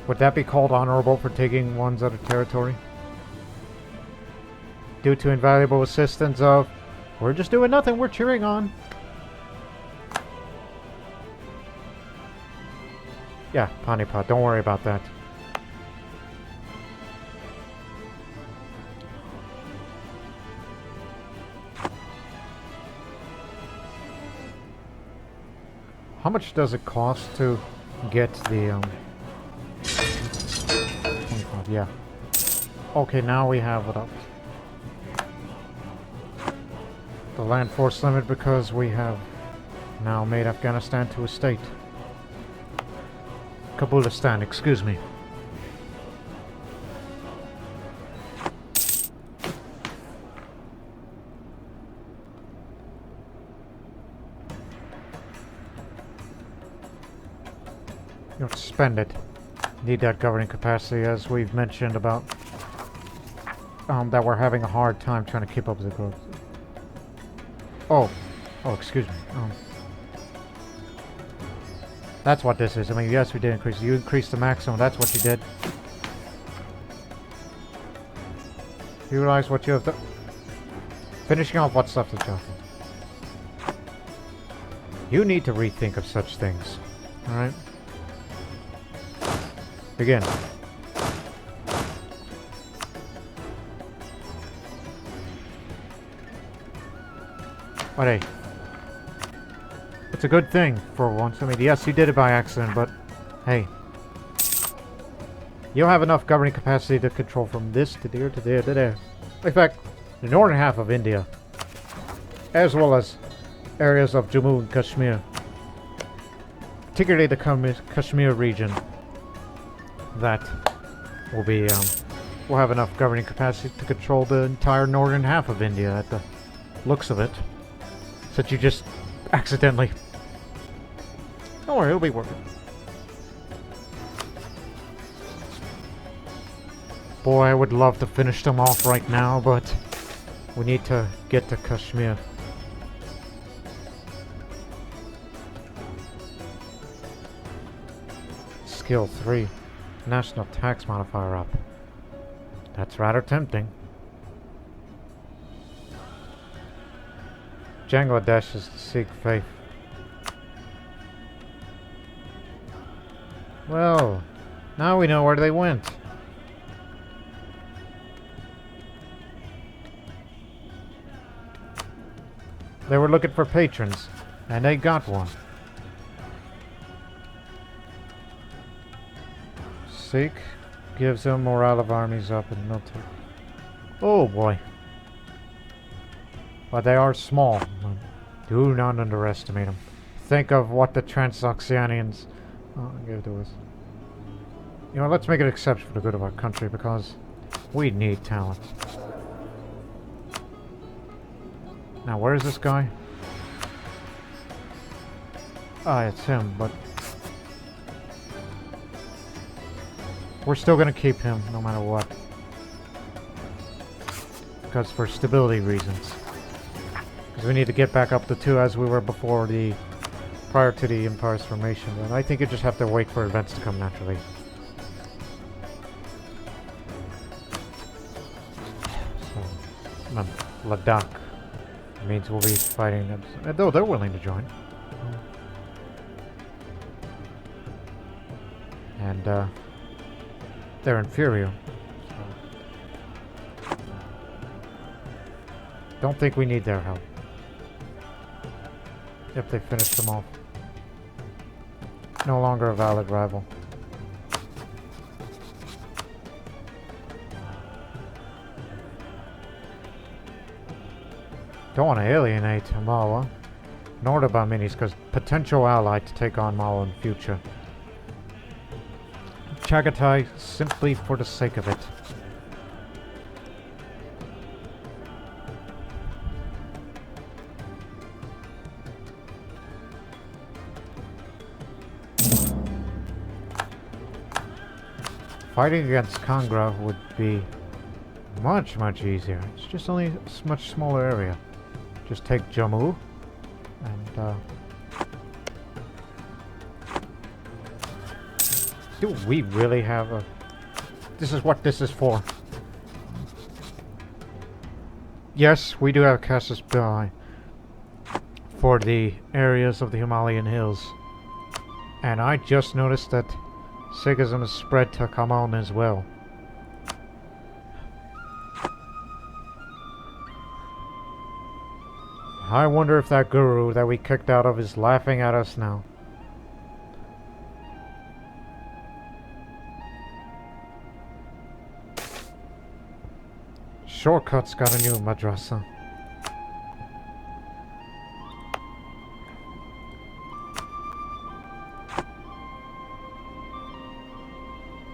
Would that be called honorable for taking one's other territory? Due to invaluable assistance of, we're just doing nothing, we're cheering on. Yeah, Panipat, don't worry about that. How much does it cost to get the 25, yeah. Okay, now we have it up. The land force limit, because we have now made Afghanistan to a state. Kabulistan, excuse me. You have to spend it. Need that governing capacity, as we've mentioned about that we're having a hard time trying to keep up with the growth. Oh, excuse me. That's what this is. I mean, yes, we did increase. You increased the maximum. That's what you did. You realize what you have done. Finishing off what's left of Jotham. You need to rethink of such things. Alright? Begin. But hey, it's a good thing for once. I mean, yes, you did it by accident, but hey, you'll have enough governing capacity to control from this to there to there to there. In fact, the northern half of India, as well as areas of Jammu and Kashmir, particularly the Kashmir region, that will be will have enough governing capacity to control the entire northern half of India at the looks of it. So that you just accidentally... Don't worry, it'll be working. Boy, I would love to finish them off right now, but we need to get to Kashmir. Skill 3. National tax modifier up. That's rather tempting. Bangladesh is the Sikh faith. Well, now we know where they went. They were looking for patrons, and they got one. Sikh gives them morale of armies up in military. Oh boy. But they are small. Do not underestimate them. Think of what the Transoxianians gave to us. You know, let's make an exception for the good of our country, because we need talent. Now, where is this guy? Ah, it's him, but... we're still gonna keep him, no matter what. Because for stability reasons. Because we need to get back up to 2 as we were before the... prior to the Empire's formation. And I think you just have to wait for events to come naturally. So, Ladakh means we'll be fighting them. Though they're willing to join. And, they're inferior. So. Don't think we need their help. If they finish them off. No longer a valid rival. Don't want to alienate Mawa, nor the Baminis, because potential ally to take on Mawa in future. Chagatai simply for the sake of it. Fighting against Kangra would be much, much easier. It's just only a much smaller area. Just take Jammu and do we really have a... This is what this is for. Yes, we do have Casus Belli for the areas of the Himalayan hills. And I just noticed that Sikhism has spread to Kaman as well. I wonder if that guru that we kicked out of is laughing at us now. Shortcut's got a new madrasa.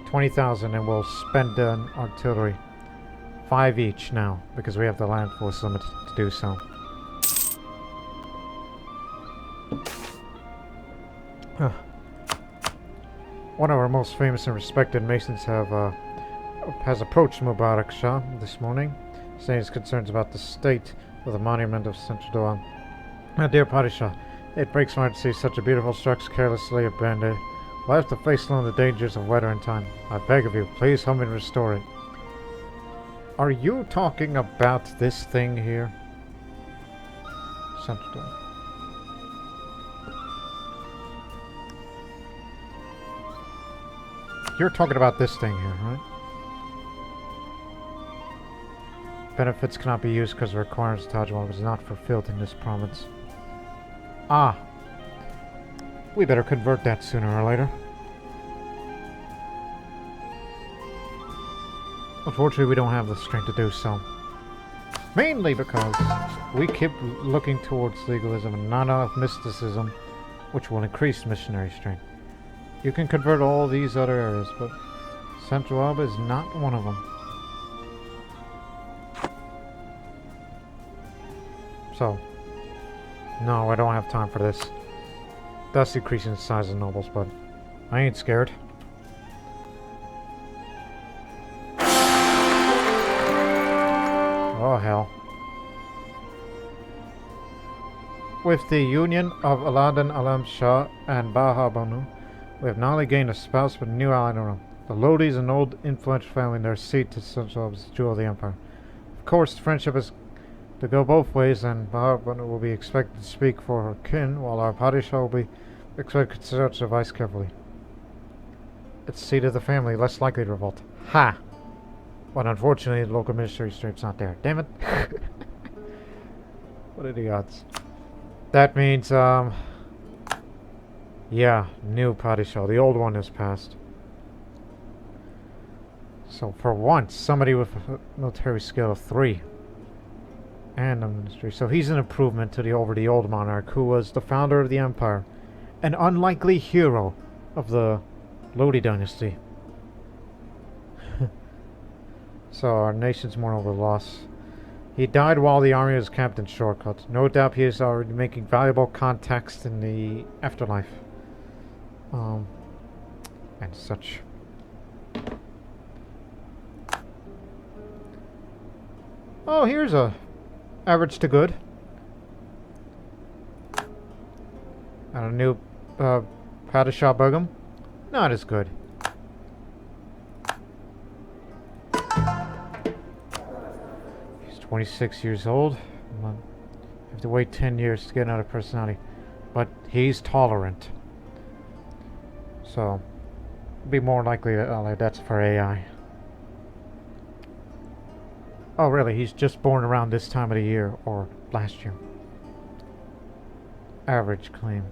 $20,000 and we'll spend on artillery. 5 each now, because we have the land force limit to do so. One of our most famous and respected masons has approached Mubarrak Shah this morning, saying his concerns about the state of the monument of Central Doha. My dear Padishah, it breaks my heart to see such a beautiful structure carelessly abandoned. We'll have to face alone the dangers of weather and time. I beg of you, please help me restore it. Are you talking about this thing here? Central Doha. You're talking about this thing here, right? Benefits cannot be used because the requirements of Taj Mahal was not fulfilled in this province. Ah. We better convert that sooner or later. Unfortunately, we don't have the strength to do so. Mainly because we keep looking towards legalism and not enough mysticism, which will increase missionary strength. You can convert all these other areas, but Central Alba is not one of them. So, no, I don't have time for this. Thus decreasing the size of nobles, but I ain't scared. Oh, hell. With the union of Aladdin Alam Shah and Baha Banu, we have not only gained a spouse but a new ally in Iran. The Lodis, an old influential family, in their seat to Central as the jewel of the empire. Of course, the friendship is to go both ways, and Baha Banu will be expected to speak for her kin, while our Padishah will be expected to consider its advice carefully. It's the seat of the family, less likely to revolt. Ha! But unfortunately, the local ministry strength's not there. Damn it! What are the odds? That means, yeah, new Padishah. The old one has passed. So for once, somebody with a military skill of 3. And a ministry. So he's an improvement to the old monarch, who was the founder of the empire. An unlikely hero of the Lodi dynasty. So our nation's mourning over loss. He died while the army was camped in Shortcut. No doubt he is already making valuable contacts in the afterlife. And such. Oh, here's a average to good. And a new Padishah Begum. Not as good. He's 26 years old. You have to wait 10 years to get another personality. But he's tolerant. So, be more likely that that's for AI. Oh, really? He's just born around this time of the year, or last year. Average claim.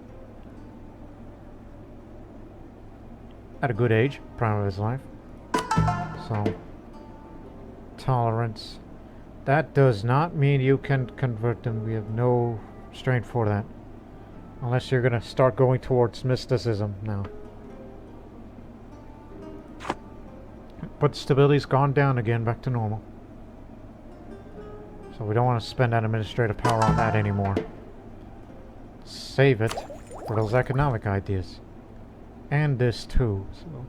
At a good age, prime of his life. So, tolerance. That does not mean you can convert them. We have no strength for that. Unless you're gonna start going towards mysticism now. But stability's gone down again, back to normal. So we don't want to spend that administrative power on that anymore. Save it for those economic ideas. And this too. So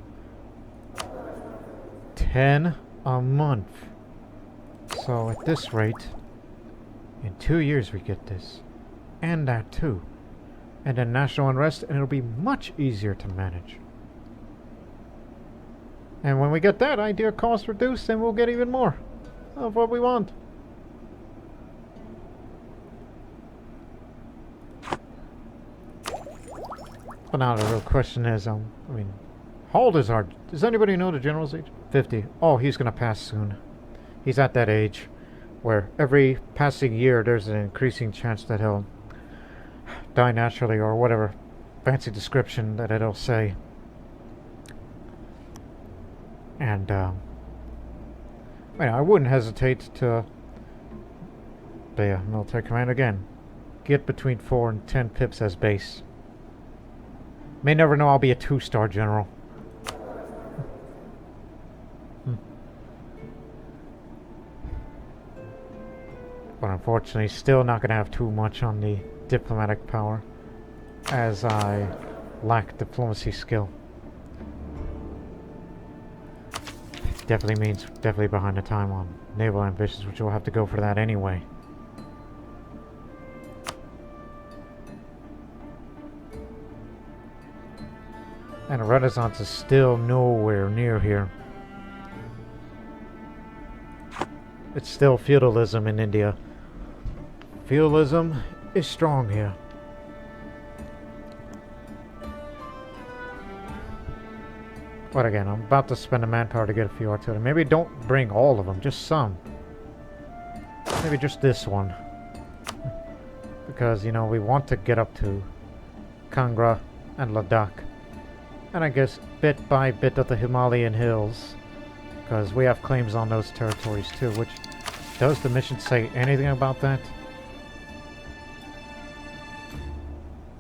10 a month. So at this rate, in 2 years we get this. And that too. And then national unrest, and it'll be much easier to manage. And when we get that idea cost reduced, then we'll get even more of what we want. But now the real question is, I mean, how old is our... Does anybody know the general's age? 50. Oh, he's gonna pass soon. He's at that age where every passing year there's an increasing chance that he'll die naturally, or whatever fancy description that it'll say. And I wouldn't hesitate to be military command again. Get between 4 and 10 pips as base. May never know, I'll be a 2-star general. But unfortunately, still not going to have too much on the diplomatic power, as I lack diplomacy skill. Definitely means definitely behind the time on naval ambitions, which we'll have to go for that anyway. And a Renaissance is still nowhere near here. It's still feudalism in India. Feudalism is strong here. But again, I'm about to spend the manpower to get a few artillery. Maybe don't bring all of them, just some. Maybe just this one. Because, you know, we want to get up to Kangra and Ladakh. And I guess bit by bit of the Himalayan hills. Because we have claims on those territories too, which... Does the mission say anything about that?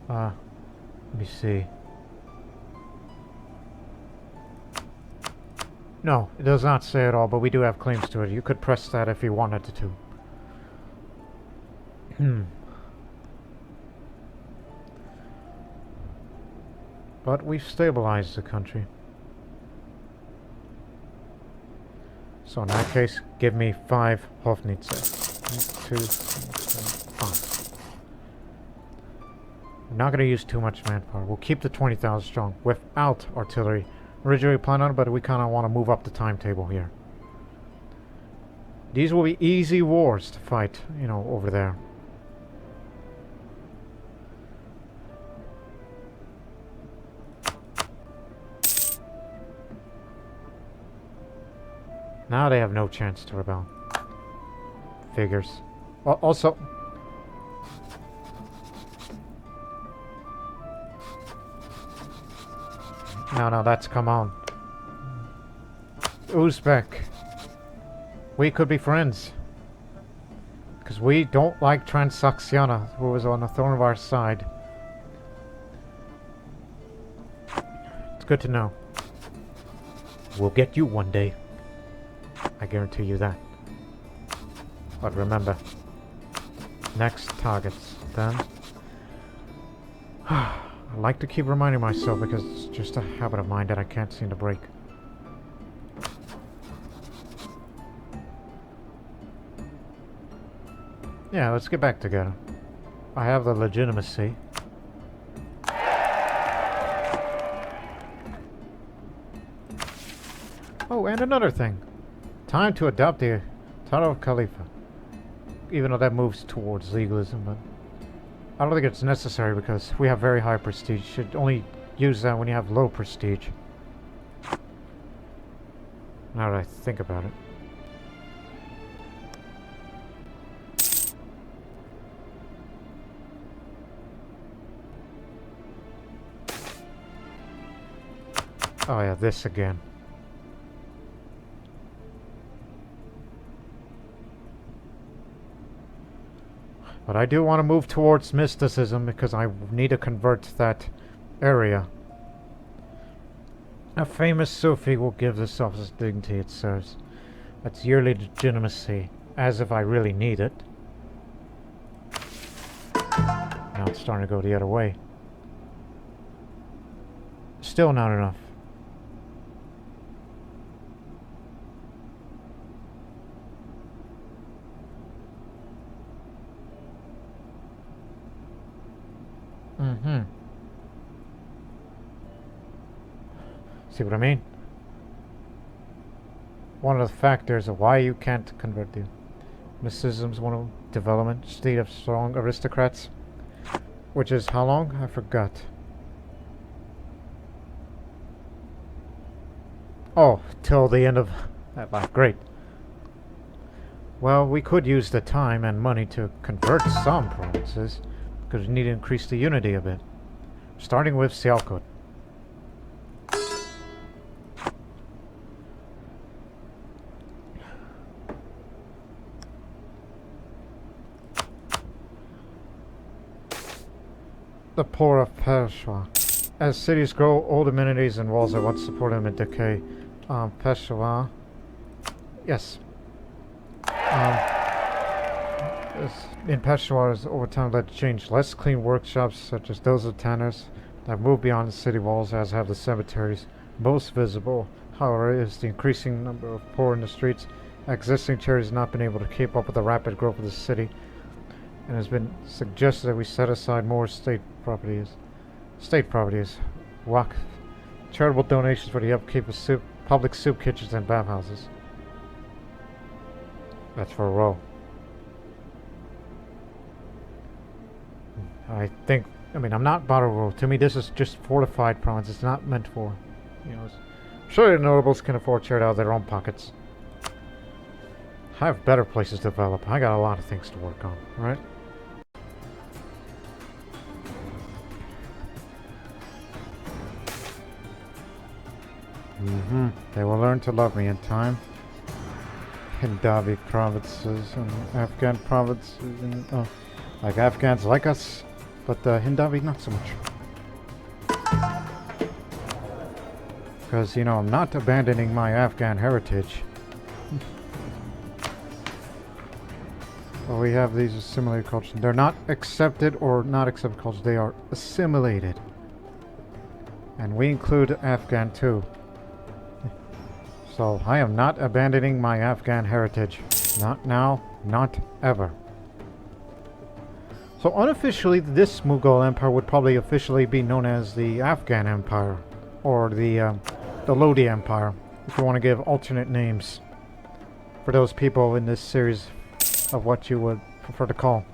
Let me see. No, it does not say at all, but we do have claims to it. You could press that if you wanted to. But we've stabilized the country. So in that case, give me 5 Hofnitzer. 1, 2, 3, 5. We're not going to use too much manpower. We'll keep the 20,000 strong without artillery. Originally planned on it, but we kind of want to move up the timetable here. These will be easy wars to fight, you know, over there. Now they have no chance to rebel. Figures. Well, also... No, that's come on. Uzbek. We could be friends. Because we don't like Transaxiana, who was on the throne of our side. It's good to know. We'll get you one day. I guarantee you that. But remember, next targets, then. I like to keep reminding myself because it's just a habit of mine that I can't seem to break. Yeah, let's get back together. I have the legitimacy. Oh, and another thing. Time to adopt the title of Khalifa. Even though that moves towards legalism, but I don't think it's necessary because we have very high prestige. You should only use that when you have low prestige. Now that I think about it. Oh yeah, this again. But I do want to move towards mysticism because I need to convert that area. A famous Sufi will give this office the dignity it serves. Its yearly legitimacy, as if I really need it. Now it's starting to go the other way. Still not enough. See what I mean? One of the factors of why you can't convert the mysticism's one of development state of strong aristocrats, which is how long? I forgot. Oh, till the end of that life. Great. Well, we could use the time and money to convert some provinces because we need to increase the unity a bit. Starting with Sialkot. The poor of Peshawar. As cities grow, old amenities and walls that once supported them in decay. Peshawar. Yes. In Peshawar, over time led to change. Less clean workshops, such as those of tanners, that move beyond the city walls, as have the cemeteries. Most visible, however, is the increasing number of poor in the streets. Existing charities have not been able to keep up with the rapid growth of the city, and it has been suggested that we set aside more state properties. Waqf. Charitable donations for the upkeep of public soup kitchens and bathhouses. That's for a row. I'm not bottle roll. To me, this is just fortified province. It's not meant for, sure the notables can afford charity out of their own pockets. I have better places to develop. I got a lot of things to work on, right? They will learn to love me in time. Hindavi provinces and Afghan provinces, and, like Afghans like us, but Hindavi not so much. Because, I'm not abandoning my Afghan heritage. Well, we have these assimilated cultures. They're not accepted or not accepted cultures. They are assimilated. And we include Afghan too. So I am not abandoning my Afghan heritage. Not now, not ever. So unofficially, this Mughal Empire would probably officially be known as the Afghan Empire. Or the Lodi Empire, if you want to give alternate names for those people in this series of what you would prefer to call.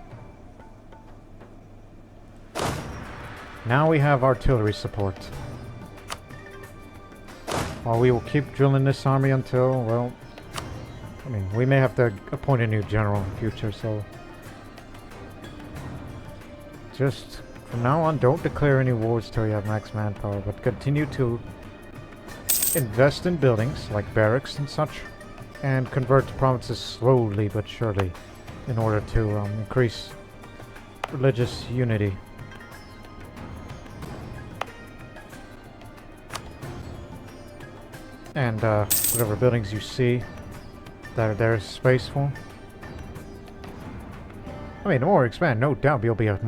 Now we have artillery support. Well, we will keep drilling this army until, well, we may have to appoint a new general in the future, so just from now on, don't declare any wars till you have max manpower, but continue to invest in buildings like barracks and such, and convert provinces slowly but surely in order to increase religious unity. And whatever buildings you see that there's space for. The more we expand, no doubt you'll be a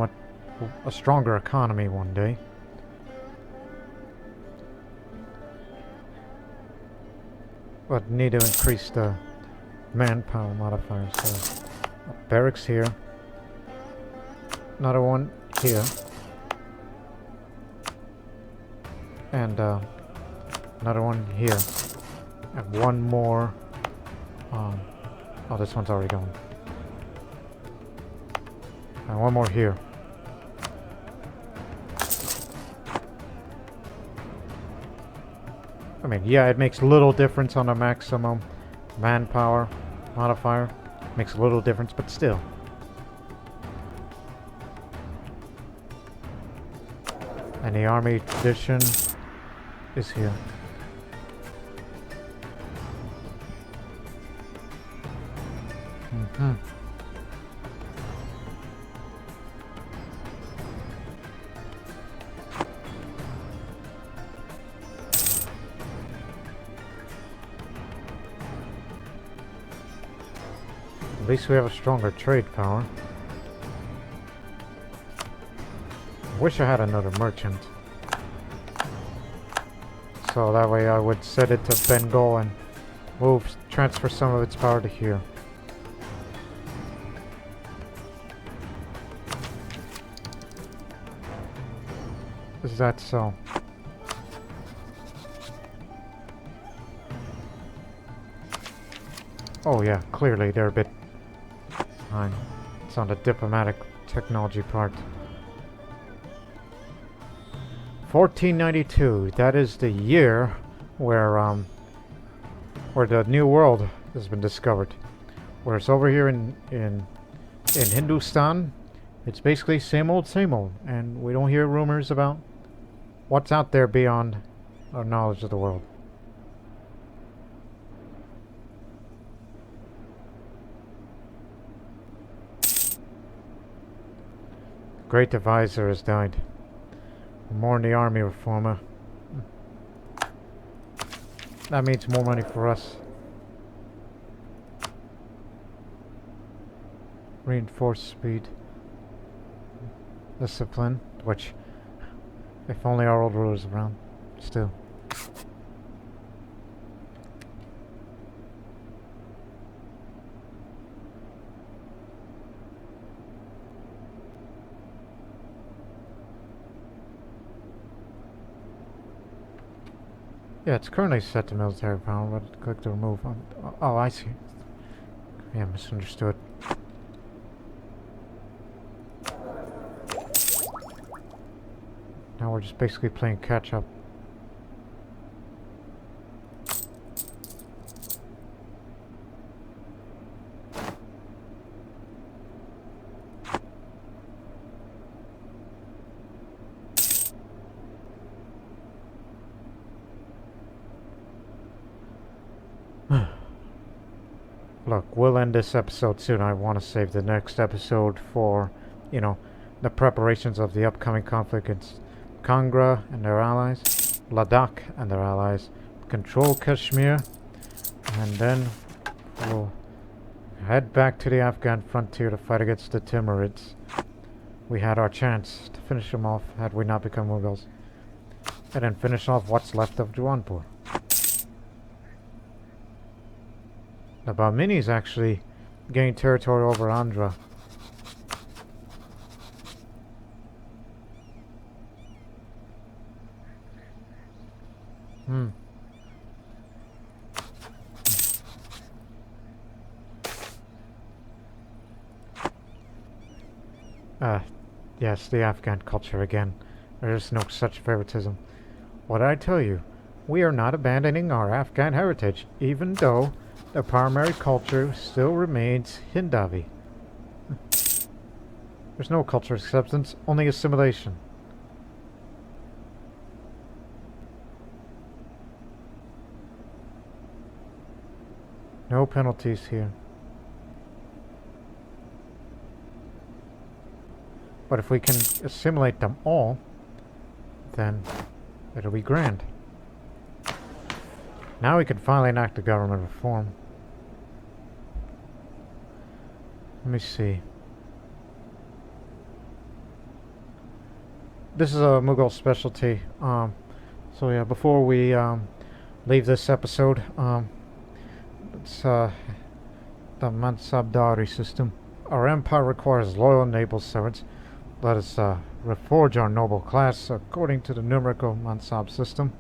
stronger economy one day. But need to increase the manpower modifier. So barracks here, another one here, and another one here, and one more. Oh, this one's already going. And one more here. Yeah, it makes little difference on the maximum manpower modifier. Makes a little difference, but still. And the army tradition is here. At least we have a stronger trade power. I wish I had another merchant. So that way I would set it to Bengal and transfer some of its power to here. Is that so? Oh yeah, clearly they're a bit behind. It's on the diplomatic technology part. 1492, that is the year where the New World has been discovered. Whereas over here in Hindustan, it's basically same old, and we don't hear rumors about what's out there beyond our knowledge of the world. Great advisor has died. More in the army, reformer. That means more money for us. Reinforced speed. Discipline, which, if only our old rulers around, still. Yeah, it's currently set to military power, but click to remove. Oh, I see. Yeah, misunderstood. Now we're just basically playing catch up. Look, we'll end this episode soon. I want to save the next episode for, you know, the preparations of the upcoming conflict against Kangra and their allies, Ladakh and their allies, control Kashmir, and then we'll head back to the Afghan frontier to fight against the Timurids. We had our chance to finish them off had we not become Mughals, and then finish off what's left of Jaunpur. The Bahminis actually gained territory over Andhra. Yes, the Afghan culture again. There is no such favoritism. What did I tell you? We are not abandoning our Afghan heritage, even though the primary culture still remains Hindavi. There's no cultural acceptance, only assimilation. No penalties here. But if we can assimilate them all, then it'll be grand. Now we can finally enact the government reform. Let me see. This is a Mughal specialty. So yeah, before we leave this episode, it's the Mansabdari system. Our empire requires loyal and able servants. Let us reforge our noble class according to the numerical Mansab system.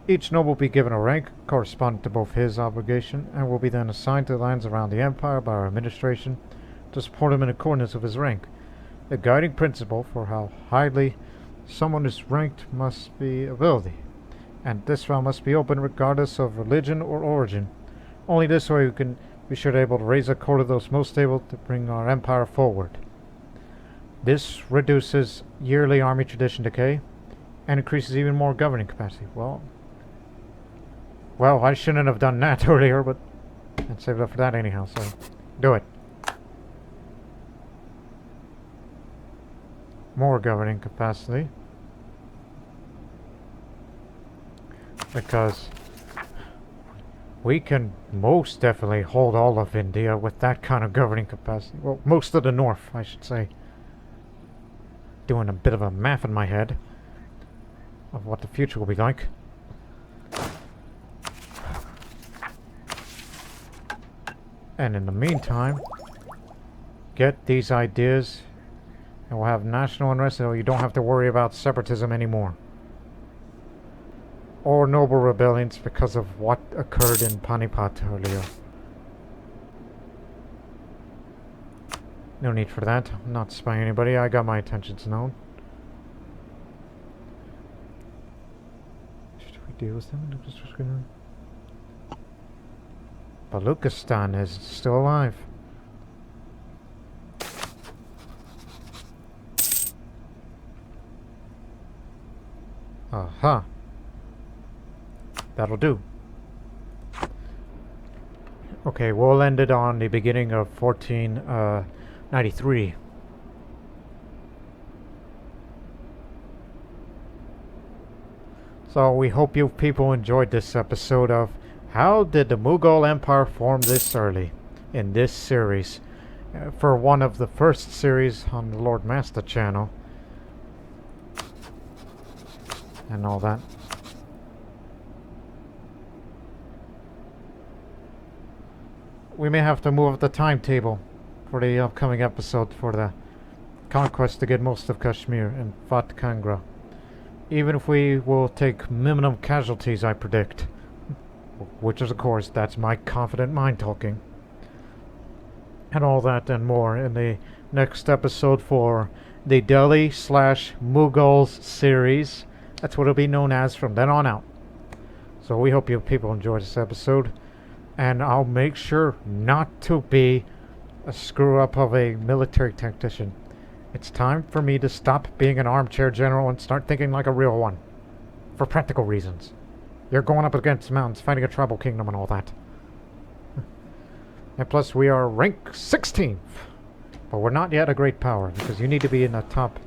Each noble will be given a rank corresponding to both his obligation, and will be then assigned to the lands around the empire by our administration to support him in accordance with his rank. The guiding principle for how highly someone is ranked must be ability, and this realm must be open regardless of religion or origin. Only this way we can be sure to able to raise a court of those most able to bring our empire forward. This reduces yearly army tradition decay and increases even more governing capacity. Well, I shouldn't have done that earlier, but I'd save it up for that anyhow, so do it. More governing capacity. Because We can most definitely hold all of India with that kind of governing capacity. Well, most of the north, I should say. Doing a bit of a math in my head of what the future will be like. And in the meantime, get these ideas and we'll have national unrest so you don't have to worry about separatism anymore. Or noble rebellions because of what occurred in Panipat earlier. No need for that. I'm not spying anybody. I got my intentions known. Should we deal with them? Baluchistan is still alive. Aha. That'll do. Okay, we'll end it on the beginning of 1493. So we hope you people enjoyed this episode of How Did the Mughal Empire Form This Early in this series. For one of the first series on the Lord Master channel. And all that. We may have to move up the timetable for the upcoming episode for the conquest to get most of Kashmir and Fat Kangra. Even if we will take minimum casualties, I predict. Which is, of course, that's my confident mind talking. And all that and more in the next episode for the Delhi/Mughals series. That's what it'll be known as from then on out. So we hope you people enjoyed this episode. And I'll make sure not to be a screw-up of a military tactician. It's time for me to stop being an armchair general and start thinking like a real one. For practical reasons. You're going up against mountains, fighting a tribal kingdom and all that. And plus we are rank 16th. But we're not yet a great power, because you need to be in the top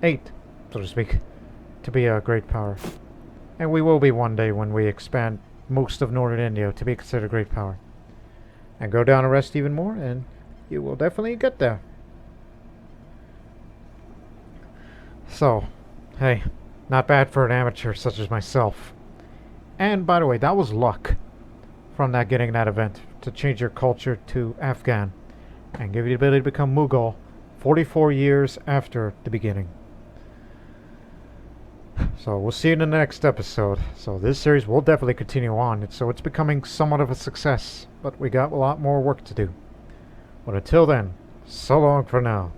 8, so to speak, to be a great power. And we will be one day when we expand most of northern India to be considered a great power. And go down and rest even more, and you will definitely get there. So, hey, not bad for an amateur such as myself. And by the way, that was luck from that getting that event to change your culture to Afghan and give you the ability to become Mughal 44 years after the beginning. So we'll see you in the next episode. So this series will definitely continue on. So it's becoming somewhat of a success. But we got a lot more work to do. But until then, so long for now.